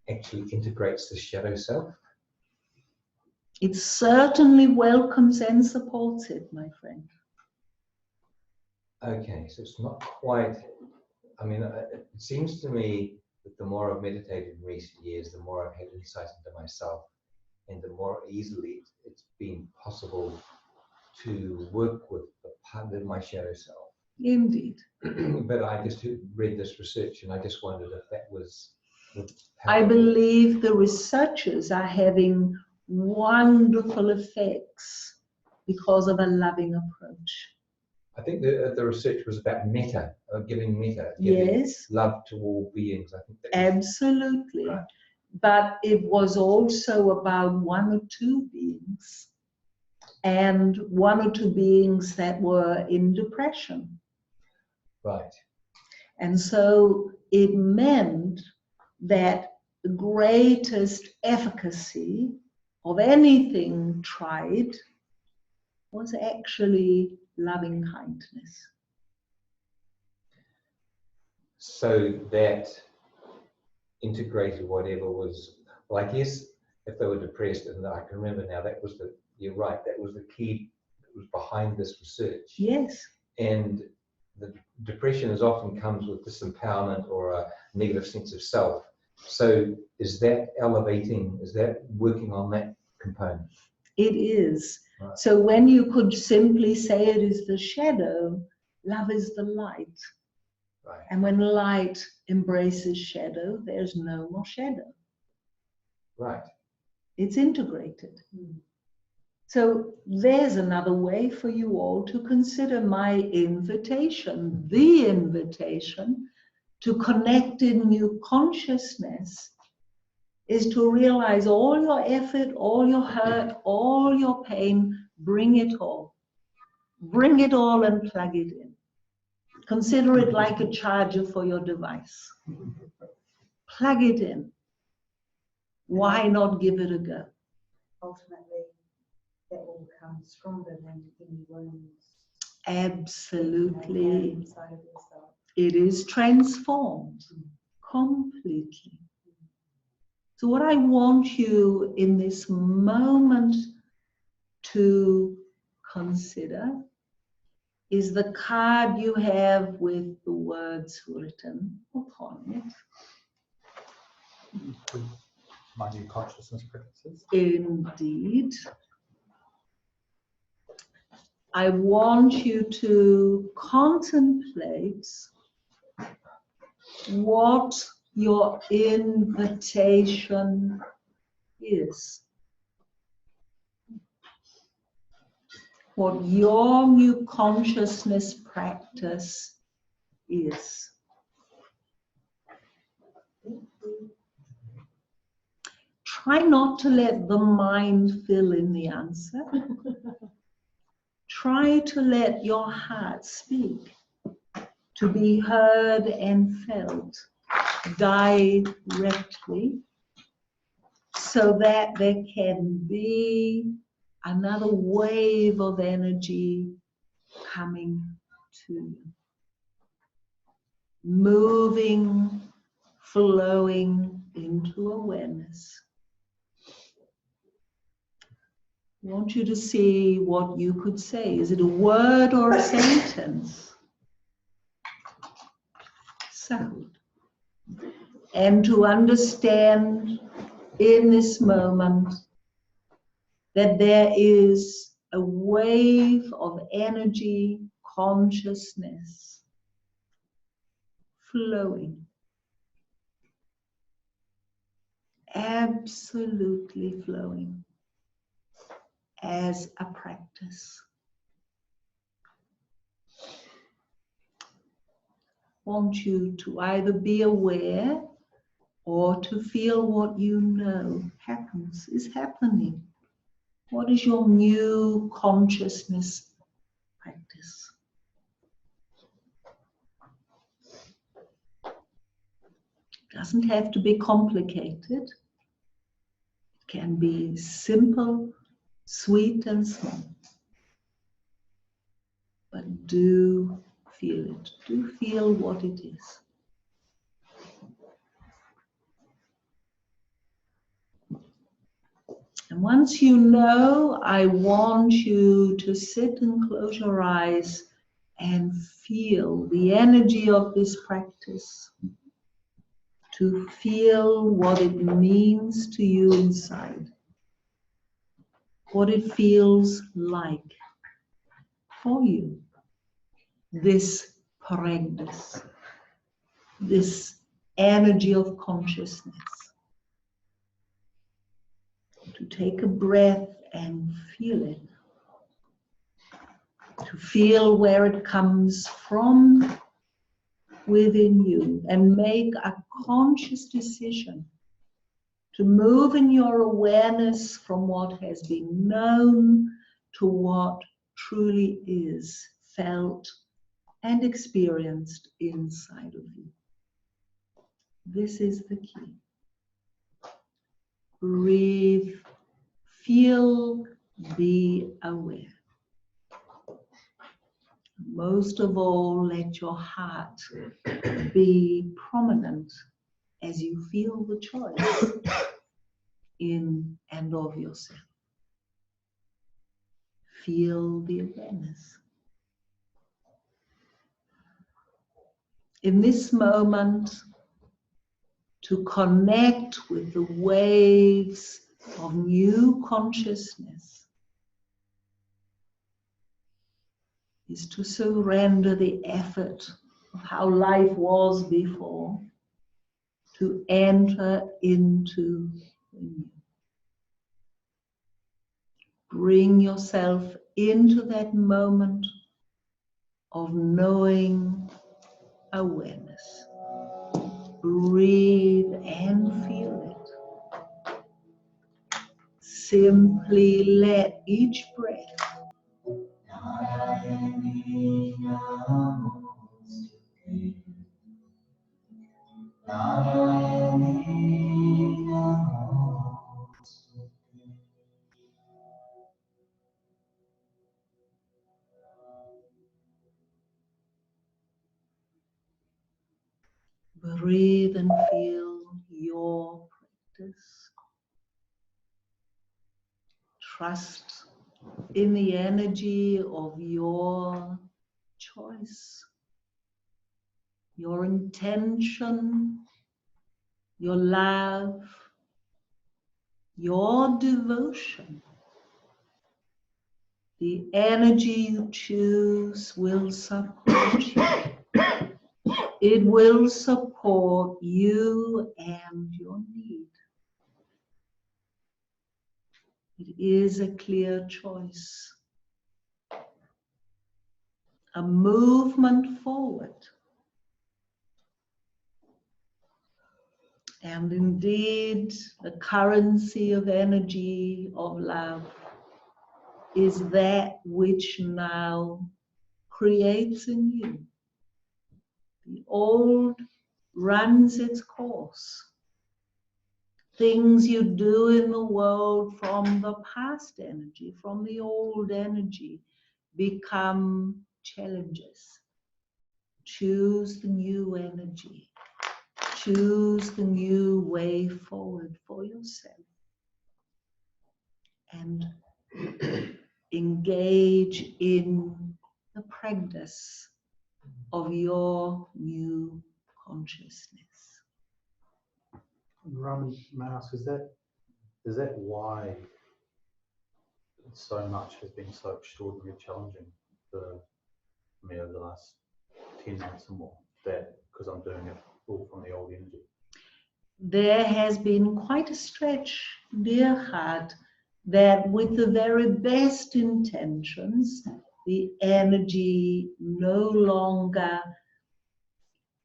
actually integrates the shadow self? It certainly welcomes and supports it, my friend. Okay, so it's not quite, I mean, it seems to me that the more I've meditated in recent years, the more I've had insight into myself, and the more easily it's been possible to work with the part of my shadow self. Indeed. But I just read this research and I just wondered if that was... I believe the researchers are having wonderful effects because of a loving approach. I think the research was about metta, giving Yes. love to all beings. I think that Absolutely. Right. But it was also about one or two beings. and one or two beings that were in depression. Right. And so it meant that the greatest efficacy of anything tried was actually loving kindness. So that integrated whatever was, well, I guess if they were depressed, and I can remember now, that was the, you're right, that was the key that was behind this research. Yes. And the depression is often comes with disempowerment or a negative sense of self. So is that elevating, is that working on that component? It is. Right. So when you could simply say it is the shadow, love is the light. Right. And when light embraces shadow, there's no more shadow. Right. It's integrated. So there's another way for you all to consider my invitation, the invitation to connect in new consciousness is to realize all your effort, all your hurt, all your pain, bring it all. Bring it all and plug it in. Consider it like a charger for your device. Plug it in. Why not give it a go? Ultimately, that will become stronger than any wounds Absolutely. inside of yourself. It is transformed completely. So what I want you in this moment to consider is the card you have with the words written upon it. My new consciousness practices. Indeed. I want you to contemplate what your invitation is. What your new consciousness practice is. Try not to let the mind fill in the answer. Try to let your heart speak, to be heard and felt directly, so that there can be another wave of energy coming to you. Moving, flowing into awareness. I want you to see what you could say. Is it a word or a sentence? Sound. And to understand in this moment that there is a wave of energy, consciousness flowing. Absolutely flowing. As a practice. I want you to either be aware or to feel what you know is happening. What is your new consciousness practice? It doesn't have to be complicated. It can be simple, sweet and small. But do feel it. Do feel what it is. And once you know, I want you to sit and close your eyes and feel the energy of this practice. To feel what it means to you inside. What it feels like for you. This practice. This energy of consciousness. To take a breath and feel it. To feel where it comes from within you and make a conscious decision to move in your awareness from what has been known to what truly is felt and experienced inside of you. This is the key. Breathe, feel, be aware. Most of all, let your heart be prominent as you feel the choice in and of yourself. Feel the awareness. In this moment, to connect with the waves of new consciousness is to surrender the effort of how life was before, to enter into the new. Bring yourself into that moment of knowing awareness. Breathe and feel it. Simply let each breath breathe and feel your practice. Trust in the energy of your choice, your intention, your love, your devotion. The energy you choose will support you. It will support you and your need. It is a clear choice, a movement forward. And indeed, the currency of energy of love is that which now creates in you. The old runs its course. Things you do in the world from the past energy, from the old energy, become challenges. Choose the new energy. Choose the new way forward for yourself. And engage in the practice of your new consciousness. Raman, may I ask, is that why so much has been so extraordinarily challenging for me over the last 10 months or more? That because I'm doing it all from the old energy. There has been quite a stretch, dear heart, that with the very best intentions, the energy no longer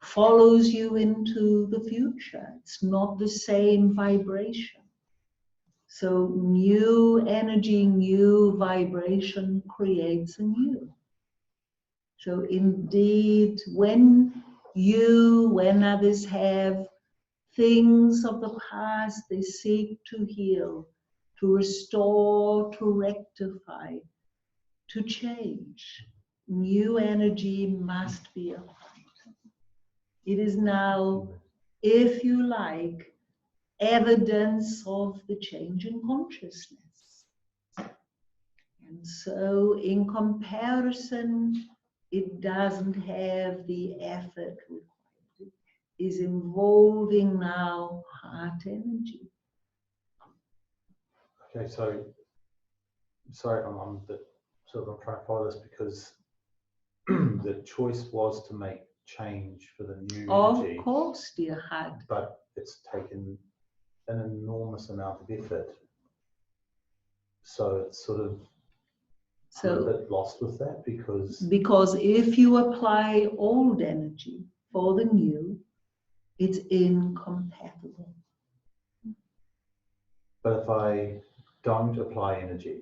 follows you into the future. It's not the same vibration. So new energy, new vibration creates a new. So indeed, when others have things of the past they seek to heal, to restore, to rectify, to change, new energy must be applied. It is now, if you like, evidence of the change in consciousness. And so in comparison, it doesn't have the effort required. It is involving now heart energy. Okay, so sorry, I'm a bit sort of trying to follow this because the choice was to make change for the new energy. Of course, dear heart. But it's taken an enormous amount of effort. So it's sort of I'm a bit lost with that because if you apply old energy for the new, it's incompatible. But if I don't apply energy,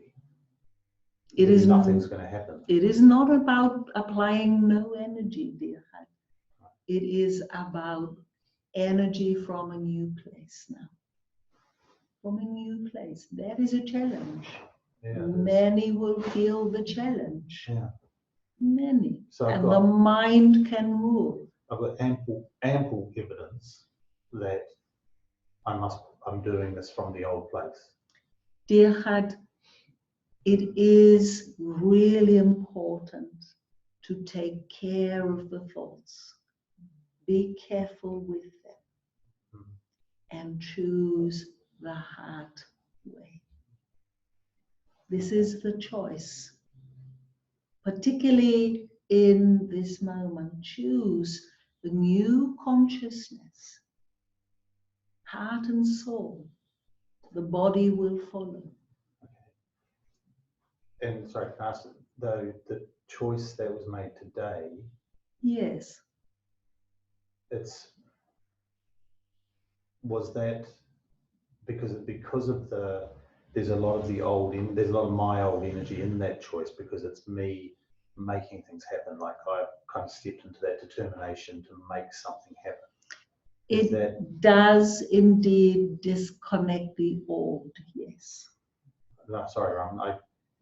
It then is nothing's going to happen. It is not about applying no energy, dear heart. It is about energy from a new place now. From a new place. That is a challenge. Yeah, it is. Many will feel the challenge. Yeah. Many. So and the mind can move. I've got ample evidence that I'm doing this from the old place. Dear heart, it is really important to take care of the thoughts. Be careful with them and choose the heart way. This is the choice. Particularly in this moment, choose the new consciousness. Heart and soul. The body will follow. And sorry, can I ask, the choice that was made today, Yes. Was that because of there's a lot of there's a lot of my old energy in that choice, because it's me making things happen. Like I kind of stepped into that determination to make something happen. It does indeed disconnect the old, yes. No, sorry, Raman.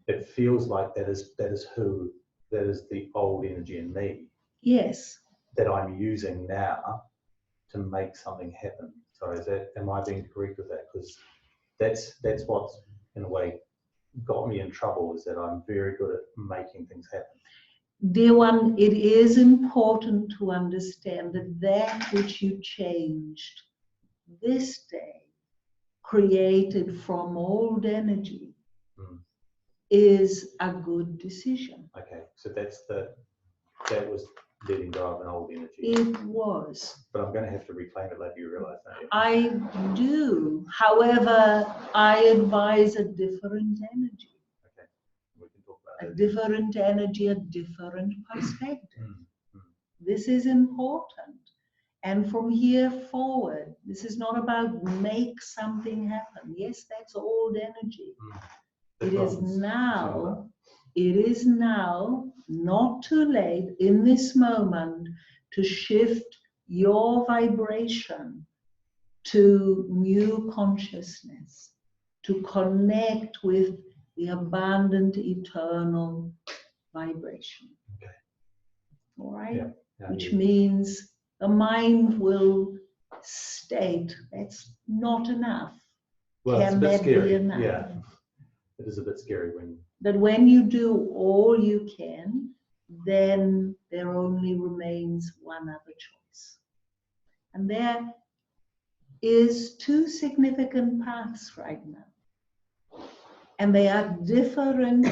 It feels like that is the old energy in me. Yes. That I'm using now to make something happen. So am I being correct with that? Because that's what's in a way got me in trouble, is that I'm very good at making things happen. Dear one, it is important to understand that that which you changed this day, created from old energy, is a good decision. Okay, so that was letting go of an old energy. It was. But I'm going to have to reclaim it later, you realise, don't you? I do. However, I advise a different energy. Okay, we can talk about A that. different energy, a different perspective. This is important. And from here forward, this is not about make something happen. Yes, that's old energy. It is now not too late in this moment to shift your vibration to new consciousness, to connect with the abundant eternal vibration. Okay. All right? Yeah, which means the mind will state that's not enough. Well, Can it's a bit that scary. be enough? Yeah, it is a bit scary when. But when you do all you can, then there only remains one other choice. And there is two significant paths right now. And they are different,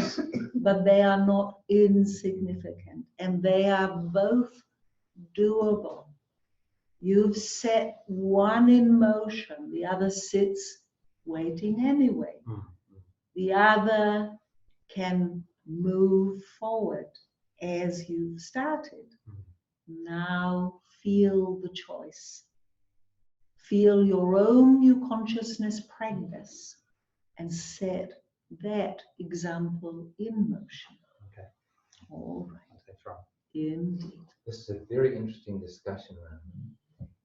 but they are not insignificant. And they are both doable. You've set one in motion, the other sits waiting anyway. The other can move forward as you've started. Now feel the choice. Feel your own new consciousness practice and set that example in motion. Okay. All right. That's right. Indeed. This is a very interesting discussion, Raman.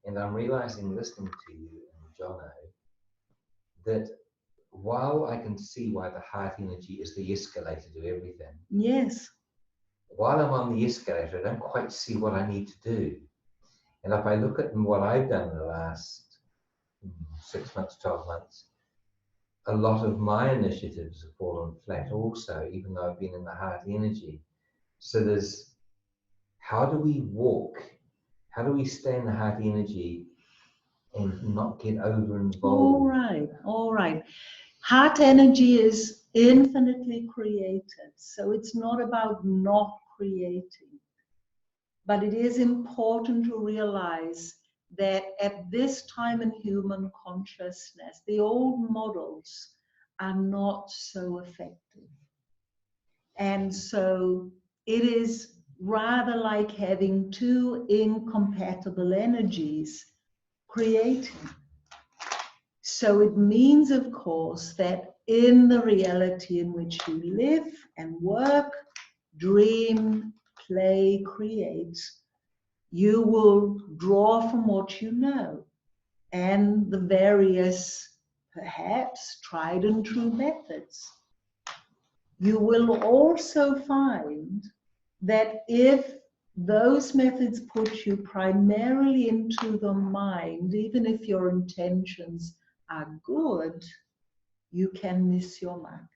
And I'm realizing, listening to you and Jono, that while I can see why the heart energy is the escalator to everything, Yes. while I'm on the escalator, I don't quite see what I need to do. And if I look at what I've done in the last 6 months, 12 months, a lot of my initiatives have fallen flat also, even though I've been in the heart energy. So there's, how do we walk? How do we stay in the heart energy and not get over involved? All right. Heart energy is infinitely created, so it's not about not creating. But it is important to realize that at this time in human consciousness, the old models are not so effective. And so it is rather like having two incompatible energies creating. So it means, of course, that in the reality in which you live and work, dream, play, create, you will draw from what you know and the various, perhaps, tried and true methods. You will also find that if those methods put you primarily into the mind, even if your intentions are good, you can miss your mark.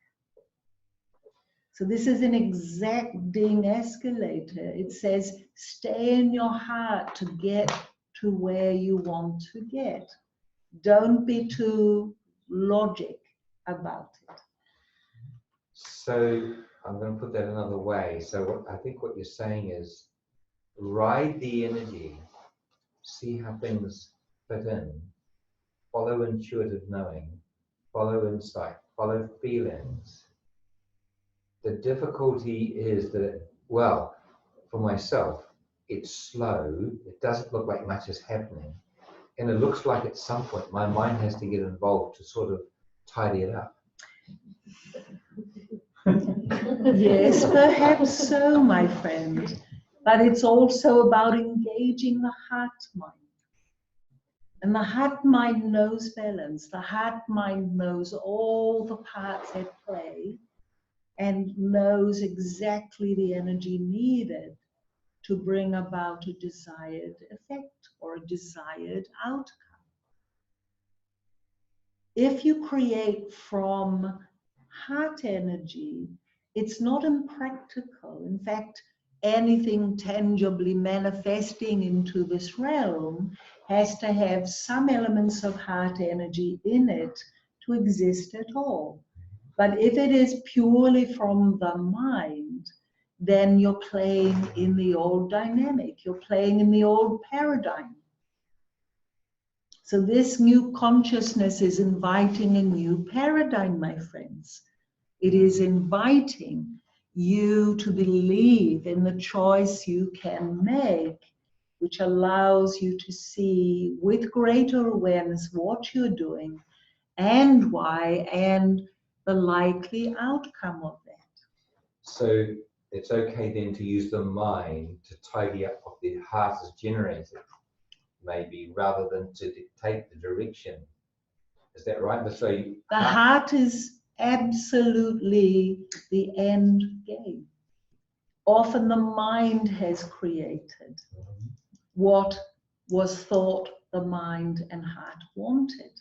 So this is an exacting escalator. It says, stay in your heart to get to where you want to get. Don't be too logic about it. So I'm going to put that another way. So I think what you're saying is ride the energy, see how things fit in, follow intuitive knowing, follow insight, follow feelings. The difficulty is that, well, for myself, it's slow. It doesn't look like much is happening. And it looks like at some point my mind has to get involved to sort of tidy it up. Yes, perhaps so, my friend. But it's also about engaging the heart mind. And the heart mind knows balance. The heart mind knows all the parts at play and knows exactly the energy needed to bring about a desired effect or a desired outcome. If you create from heart energy, it's not impractical. In fact, anything tangibly manifesting into this realm has to have some elements of heart energy in it to exist at all. But if it is purely from the mind, then you're playing in the old dynamic. You're playing in the old paradigm. So this new consciousness is inviting a new paradigm, my friends. It is inviting you to believe in the choice you can make, which allows you to see with greater awareness what you're doing and why and the likely outcome of that. So it's okay then to use the mind to tidy up what the heart has generated, maybe, rather than to dictate the direction. Is that right? So the heart is absolutely the end game. Often the mind has created what was thought the mind and heart wanted.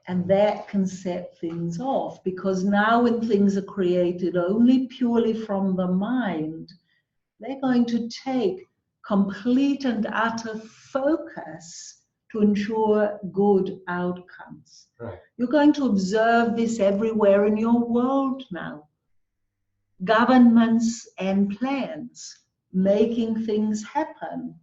And that can set things off, because now when things are created only purely from the mind, they're going to take complete and utter focus to ensure good outcomes. Right. You're going to observe this everywhere in your world now. Governments and plans making things happen.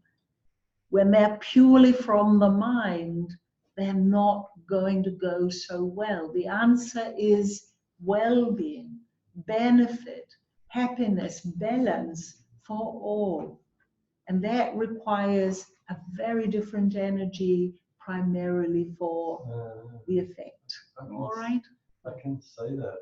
When they're purely from the mind, they're not going to go so well. The answer is well-being, benefit, happiness, balance for all. And that requires a very different energy, primarily for the effect. All right? I can say that,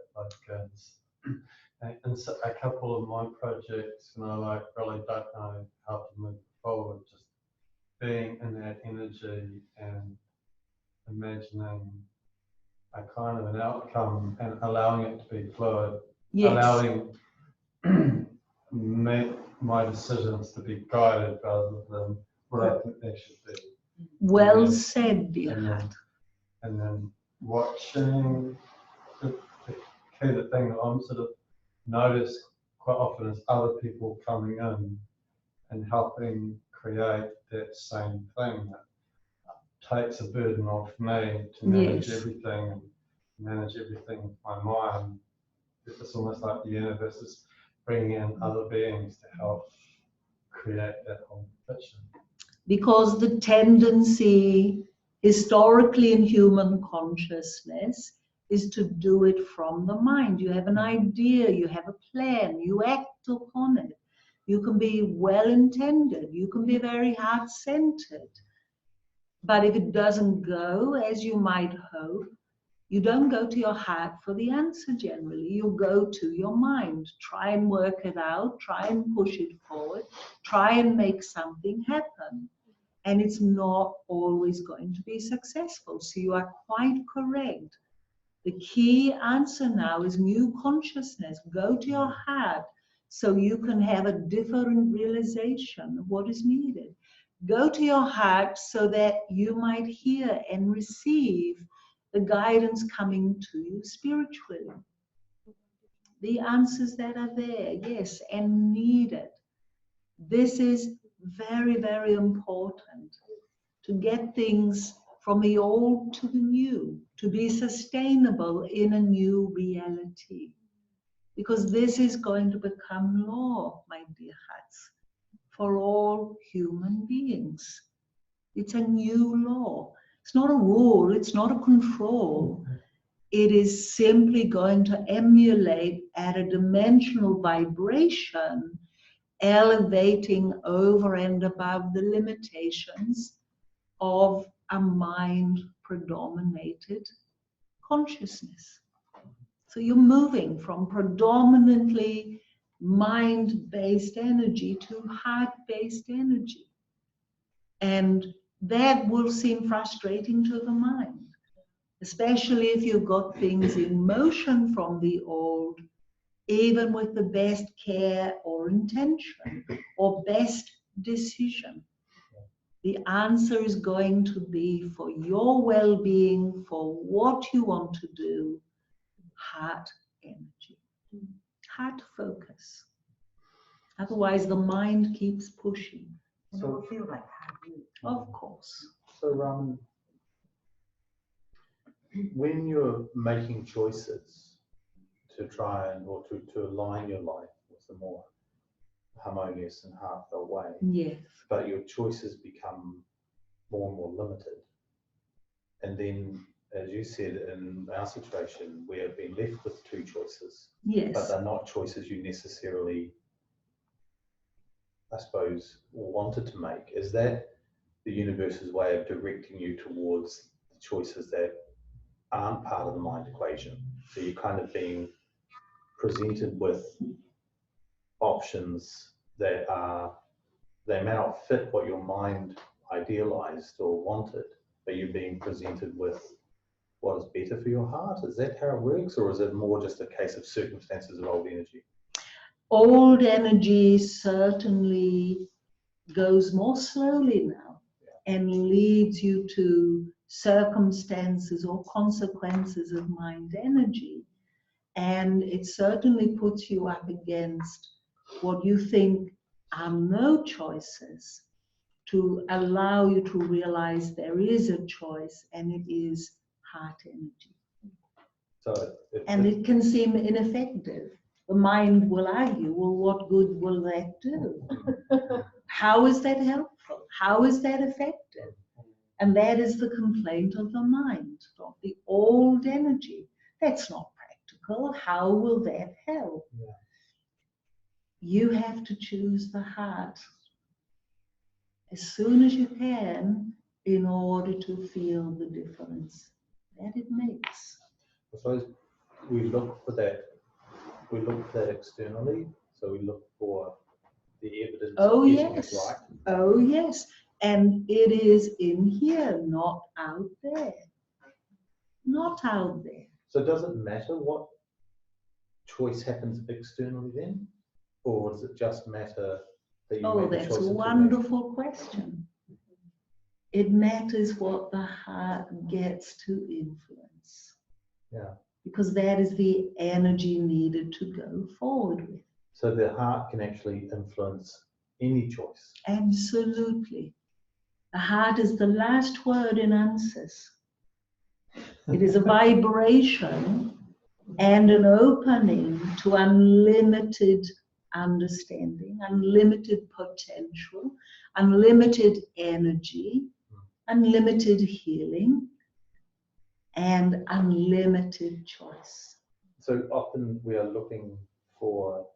and so a couple of my projects, like really don't know how to move forward, just being in that energy and imagining a kind of an outcome and allowing it to be fluid, Yes. allowing my decisions to be guided rather than what I think they should be. Well said, dear heart. And then watching the thing that I'm sort of notice quite often is other people coming in and helping create that same thing that takes a burden off me to manage everything, with my mind. It's almost like the universe is bringing in other beings to help create that whole picture. Because the tendency historically in human consciousness is to do it from the mind. You have an idea, you have a plan, you act upon it. You can be well intended, you can be very heart centered. But if it doesn't go as you might hope, you don't go to your heart for the answer generally. You go to your mind. Try and work it out. Try and push it forward. Try and make something happen. And it's not always going to be successful. So you are quite correct. The key answer now is new consciousness. Go to your heart so you can have a different realization of what is needed. Go to your heart so that you might hear and receive the guidance coming to you spiritually. The answers that are there, yes, and needed. This is very, very important to get things from the old to the new, to be sustainable in a new reality. Because this is going to become law, my dear hearts, for all human beings. It's a new law. It's not a rule, it's not a control. It is simply going to emulate at a dimensional vibration, elevating over and above the limitations of a mind predominated consciousness. So you're moving from predominantly mind-based energy to heart-based energy. And that will seem frustrating to the mind, especially if you've got things in motion from the old, even with the best care or intention or best decision. The answer is going to be for your well-being, for what you want to do, heart energy, heart focus. Otherwise, the mind keeps pushing. And it will feel like hard work. Of course. So, Raman, when you're making choices to try and or to align your life with a more harmonious and heartfelt way, Yes. but your choices become more and more limited. And then, as you said, in our situation, we have been left with two choices, but Yes. they're not choices you necessarily, I suppose, wanted to make. Is that the universe's way of directing you towards the choices that aren't part of the mind equation? So you're kind of being presented with options that they may not fit what your mind idealized or wanted, but you're being presented with what is better for your heart. Is that how it works, or is it more just a case of circumstances of old energy? Old energy certainly goes more slowly now and leads you to circumstances or consequences of mind energy. And it certainly puts you up against what you think are no choices to allow you to realize there is a choice, and it is heart energy. So And it can seem ineffective. The mind will argue, well, what good will that do? How is that helpful? How is that effective? And that is the complaint of the mind, of the old energy. That's not practical. How will that help? Yeah. You have to choose the heart as soon as you can in order to feel the difference that it makes. I suppose we look for that. We look for that externally. So we look for the evidence Oh, of getting yes. it right. Oh, yes. And it is in here, not out there. Not out there. So does it matter what choice happens externally then? Or does it just matter that you Oh, make the that's choice a internally? wonderful question. It matters what the heart gets to influence. Yeah. Because that is the energy needed to go forward with. So the heart can actually influence any choice. Absolutely. The heart is the last word in answers. It is a vibration and an opening to unlimited understanding, unlimited potential, unlimited energy, unlimited healing, and unlimited choice. So often we are looking for,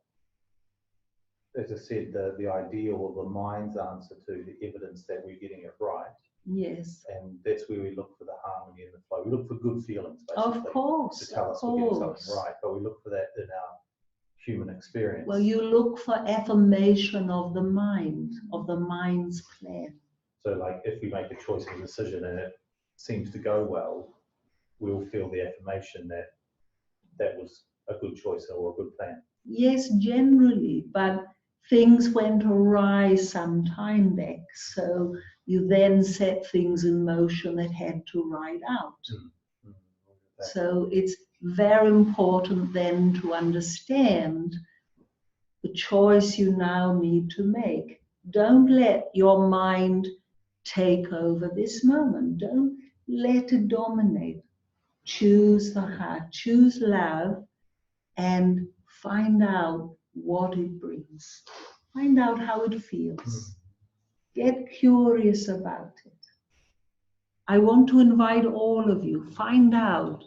as I said, the ideal or the mind's answer to the evidence that we're getting it right. Yes, And that's where we look for the harmony and the flow. We look for good feelings, basically, of course, to tell of us we're getting course. something right. But we look for that in our human experience. Well, you look for affirmation of the mind's plan. So, like, if we make a choice and decision and it seems to go well, we'll feel the affirmation that that was a good choice or a good plan. Yes, generally, but things went awry some time back. So you then set things in motion that had to ride out. So it's very important then to understand the choice you now need to make. Don't let your mind take over this moment. Don't let it dominate. Choose the heart, choose love, and find out what it brings. Find out how it feels. Get curious about it. I want to invite all of you, find out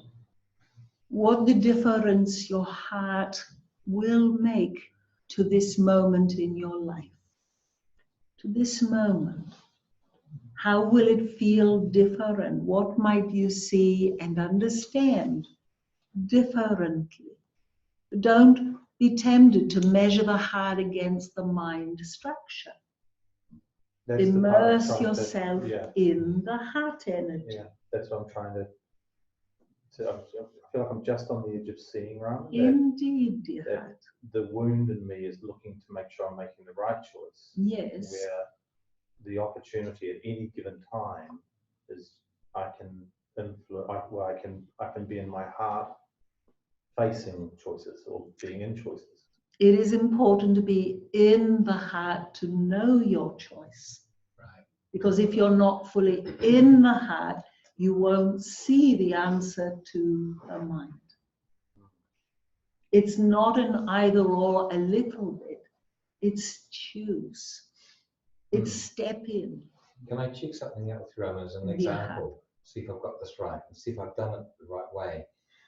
what the difference your heart will make to this moment in your life. To this moment. How will it feel different? What might you see and understand differently? Don't be tempted to measure the heart against the mind structure. That's the part I'm Immerse trying to- yourself yeah. in the heart energy. Yeah, that's what I'm trying to I feel like I'm just on the edge of seeing, Raman. Indeed, dear that heart. The wound in me is looking to make sure I'm making the right choice. Yes. Where the opportunity at any given time is I can influence, I can be in my heart facing choices or being in choices. It is important to be in the heart to know your choice. Right. Because if you're not fully in the heart, you won't see the answer to the mind. It's not an either or a little bit. It's choose. It's step in. Can I check something out with you, Raman, as an Yeah. example? See if I've got this right and see if I've done it the right way.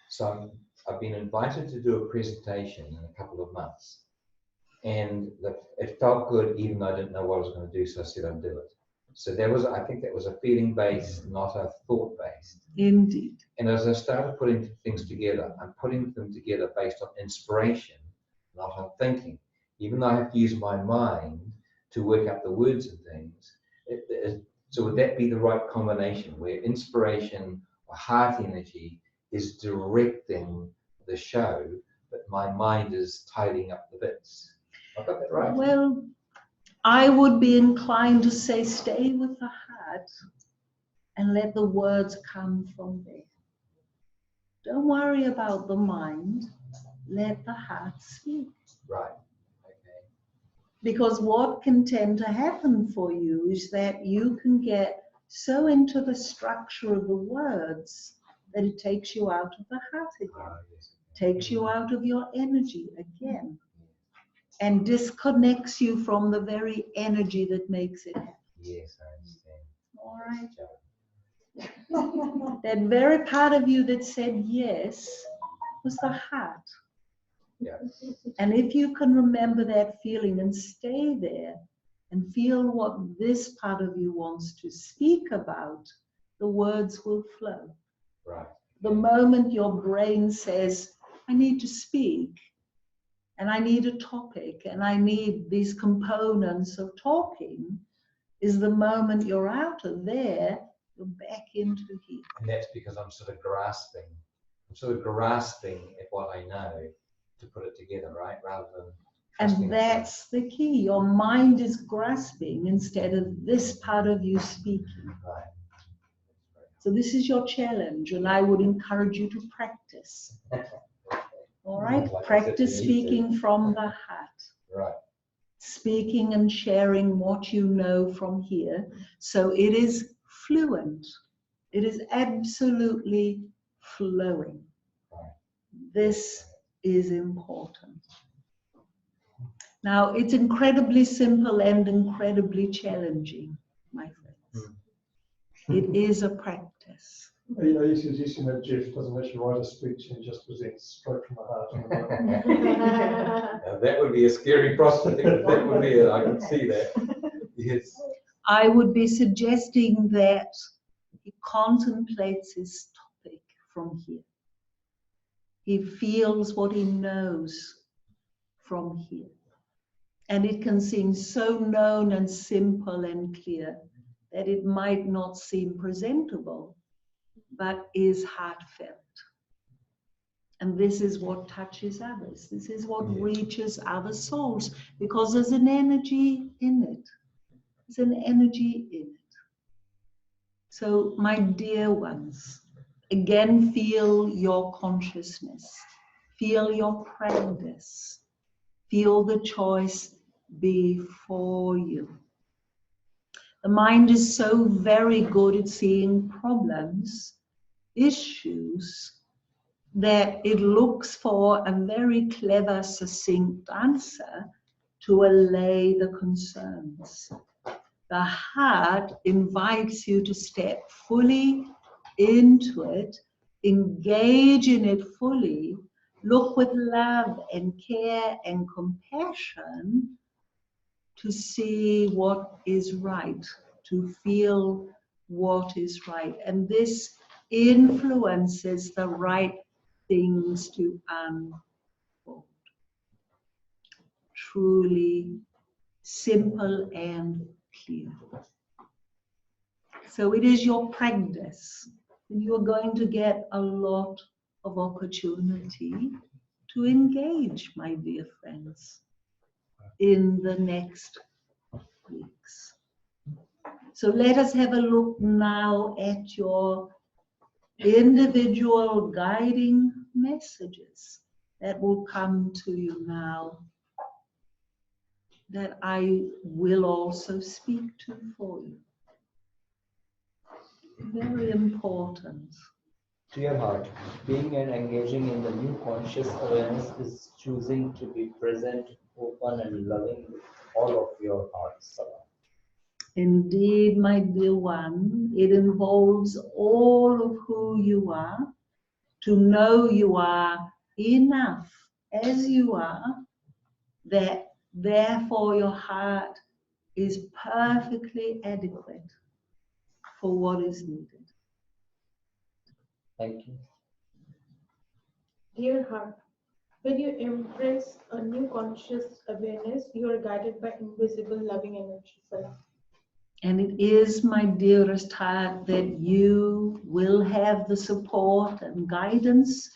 So I've been invited to do a presentation in a couple of months. And it felt good even though I didn't know what I was going to do, so I said I'd do it. So I think that was a feeling-based, not a thought-based. Indeed. And as I started putting things together, I'm putting them together based on inspiration, not on thinking. Even though I have to use my mind to work out the words and things. So would that be the right combination where inspiration or heart energy is directing the show, but my mind is tidying up the bits? I got that right? Well, I would be inclined to say stay with the heart and let the words come from there. Don't worry about the mind. Let the heart speak. Right. Okay. Because what can tend to happen for you is that you can get so into the structure of the words that it takes you out of the heart again. Yes. Takes you out of your energy again. And disconnects you from the very energy that makes it happen. Yes, I understand. All right. That very part of you that said yes was the heart. Yeah. And if you can remember that feeling and stay there and feel what this part of you wants to speak about, the words will flow. Right. The moment your brain says, I need to speak, and I need a topic, and I need these components of talking, is the moment you're out of there, you're back into here. And that's because I'm sort of grasping at what I know to put it together, right? Rather than trusting And it. that's the key. Your mind is grasping instead of this part of you speaking. Right. So this is your challenge, and I would encourage you to practice. All right? Like I said, Practice you need to. speaking from the heart. Right. Speaking and sharing what you know from here. So it is fluent. It is absolutely flowing. Right. This is important. Now, it's incredibly simple and incredibly challenging, my friends. It is a practice. Are you suggesting that Jeff doesn't actually write a speech and just presents straight from the heart? Now, that would be a scary prospect. That would be it. I can see that. Yes. I would be suggesting that he contemplates his topic from here. He feels what he knows from here. And it can seem so known and simple and clear that it might not seem presentable, but is heartfelt. And this is what touches others. This is what reaches other souls, because there's an energy in it. There's an energy in it. So, my dear ones, again, feel your consciousness. Feel your practice. Feel the choice before you. The mind is so very good at seeing problems, issues, that it looks for a very clever, succinct answer to allay the concerns. The heart invites you to step fully into it, engage in it fully, look with love and care and compassion to see what is right, to feel what is right. And this influences the right things to unfold. Truly simple and clear. So it is your practice, and you are going to get a lot of opportunity to engage, my dear friends, in the next weeks. So let us have a look now at your individual guiding messages that will come to you now, that I will also speak to for you. Very important. Dear heart, being and engaging in the new conscious awareness is choosing to be present, open and loving with all of your heart. Salam. Indeed, my dear one, it involves all of who you are, to know you are enough as you are, that therefore your heart is perfectly adequate for what is needed. Thank you. Dear heart, when you embrace a new conscious awareness, you are guided by invisible loving energy. Salam. And it is, my dearest heart, that you will have the support and guidance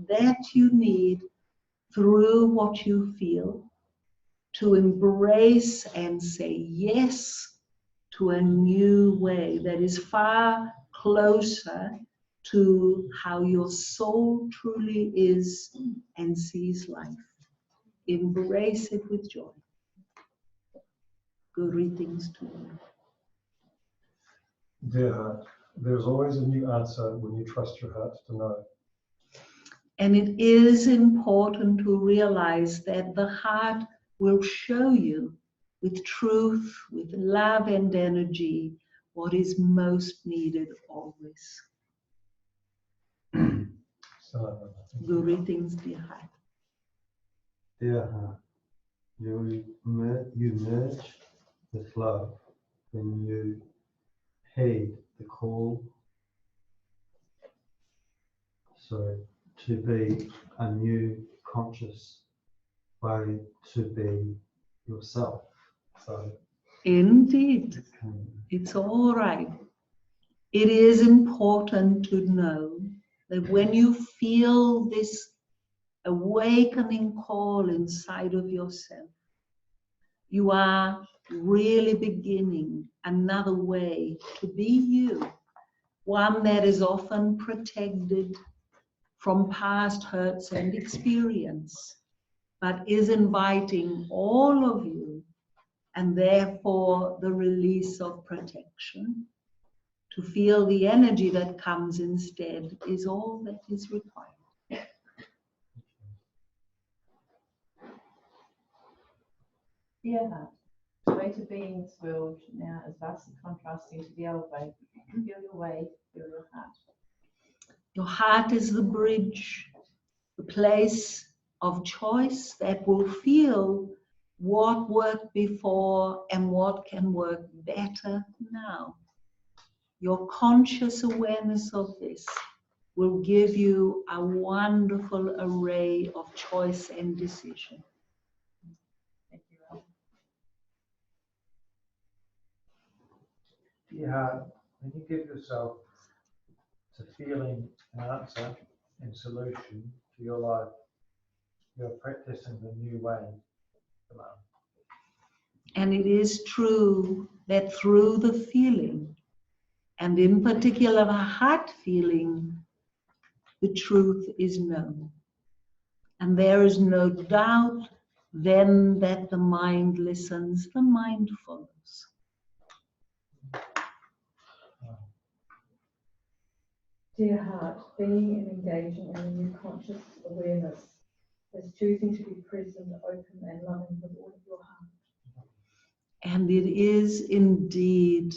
that you need through what you feel to embrace and say yes to a new way that is far closer to how your soul truly is and sees life. Embrace it with joy. Greetings to you. Dear heart, there's always a new answer when you trust your heart to know. And it is important to realize that the heart will show you with truth, with love and energy, what is most needed always. Greetings, dear heart. Dear heart, you merge with love when you heed the call, to be a new conscious way to be yourself. So Indeed, it's all right. It is important to know that when you feel this awakening call inside of yourself, you are really beginning another way to be you, one that is often protected from past hurts and experience, but is inviting all of you, and therefore the release of protection. To feel the energy that comes instead is all that is required. Dear heart, the way to be in this world now is vastly contrasting to the old way. Feel your way, feel your heart. Your heart is the bridge, the place of choice that will feel what worked before and what can work better now. Your conscious awareness of this will give you a wonderful array of choice and decision. Thank you, Raman. Dear heart, when you give yourself to feeling an answer and solution to your life, you're practicing the new way. And it is true that through the feeling, and in particular the heart feeling, the truth is known. And there is no doubt then that the mind listens, the mind follows. Dear heart, being and engaging in a new conscious awareness is choosing to be present, open and loving with all of your heart. And it is indeed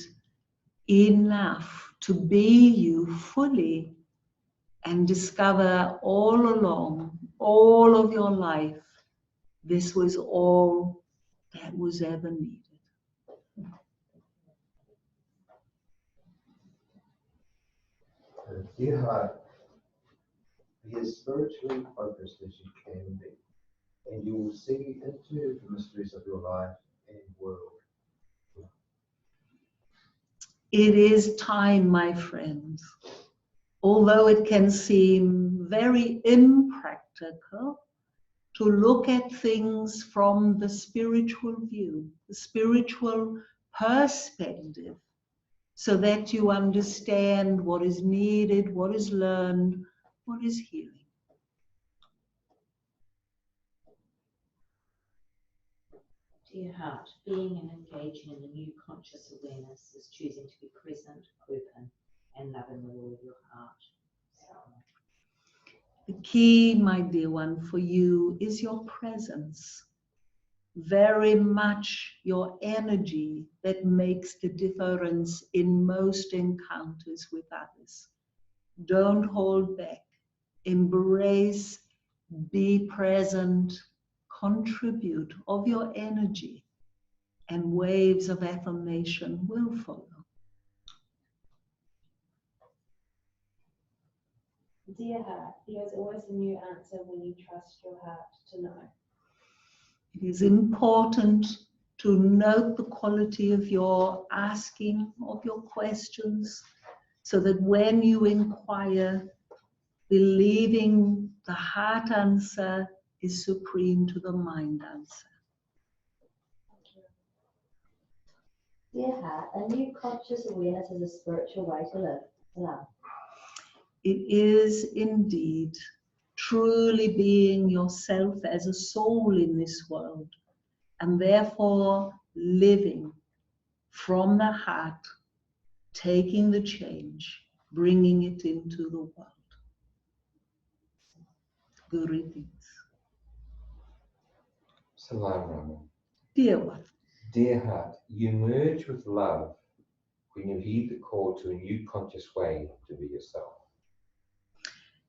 enough to be you fully and discover all along, all of your life, this was all that was ever needed. Dear heart, be as spiritually focused as you can be, and you will see into the mysteries of your life and world. It is time, my friends. Although it can seem very impractical to look at things from the spiritual view, the spiritual perspective, so that you understand what is needed, what is learned, what is healing. Dear heart, being and engaging in a new conscious awareness is choosing to be present, open, and loving with all your heart. The key, my dear one, for you is your presence. Very much your energy that makes the difference in most encounters with others. Don't hold back. Embrace, be present, contribute of your energy, and waves of affirmation will follow. Dear heart, there is always a new answer when you trust your heart to know. It is important to note the quality of your asking of your questions, so that when you inquire, believing the heart answer is supreme to the mind answer. Dear heart, a new conscious awareness is a spiritual way to live. Love. It is indeed truly being yourself as a soul in this world, and therefore living from the heart, taking the change, bringing it into the world. Greetings. Salam, Raman. Dear one. Dear heart, you merge with love when you heed the call to a new conscious way to be yourself.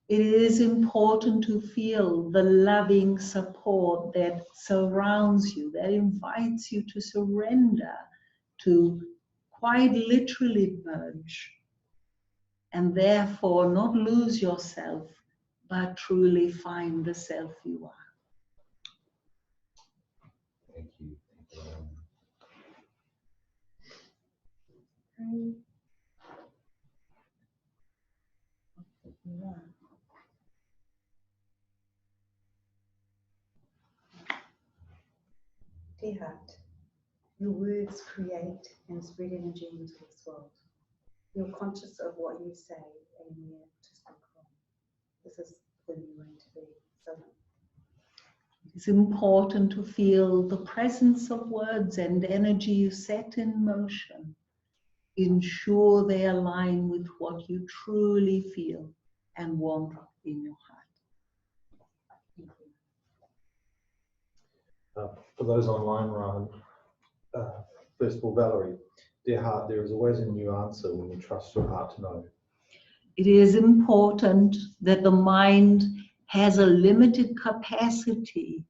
It is important to feel the loving support that surrounds you, that invites you to surrender, to quite literally merge, and therefore not lose yourself, but truly find the self you are. Thank you. Thank you, Dear heart, your words create and spread energy into this world. You're conscious of what you say and where to speak from. This is the new way to be. So, it's important to feel the presence of words and energy you set in motion. Ensure they align with what you truly feel and want in your heart. For those online, Raman, first of all, Valerie, dear heart, there is always a new answer when you trust your heart to know. It is important that the mind has a limited capacity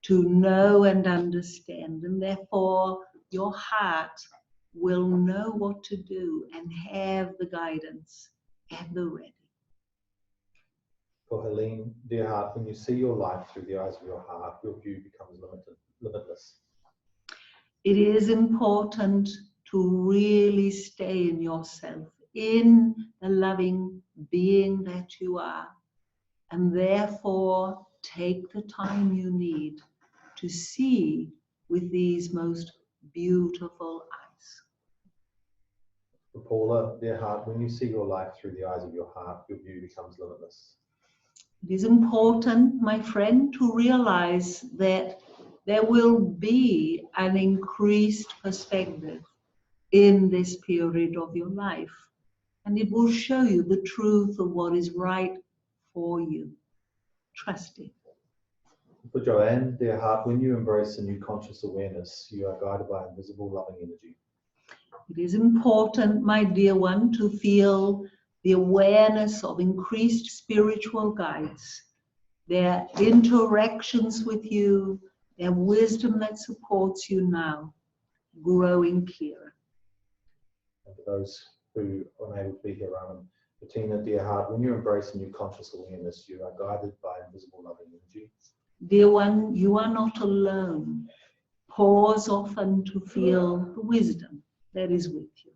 to know and understand, and therefore your heart will know what to do and have the guidance at the ready. For Helene, dear heart, when you see your life through the eyes of your heart, your view becomes limitless. It is important to really stay in yourself, in the loving being that you are, and therefore take the time you need to see with these most beautiful eyes. For Paula, dear heart, when you see your life through the eyes of your heart, your view becomes limitless. It is important, my friend, to realize that there will be an increased perspective in this period of your life, and it will show you the truth of what is right for you. Trust it. For Joanne, dear heart, when you embrace a new conscious awareness, you are guided by invisible loving energy. It is important, my dear one, to feel the awareness of increased spiritual guides, their interactions with you, their wisdom that supports you now, growing clearer. And for those who are unable to be here, Raman, Bettina, dear heart, when you embrace a new conscious awareness, you are guided by invisible loving energy. Dear one, you are not alone. Pause often to feel the wisdom that is with you.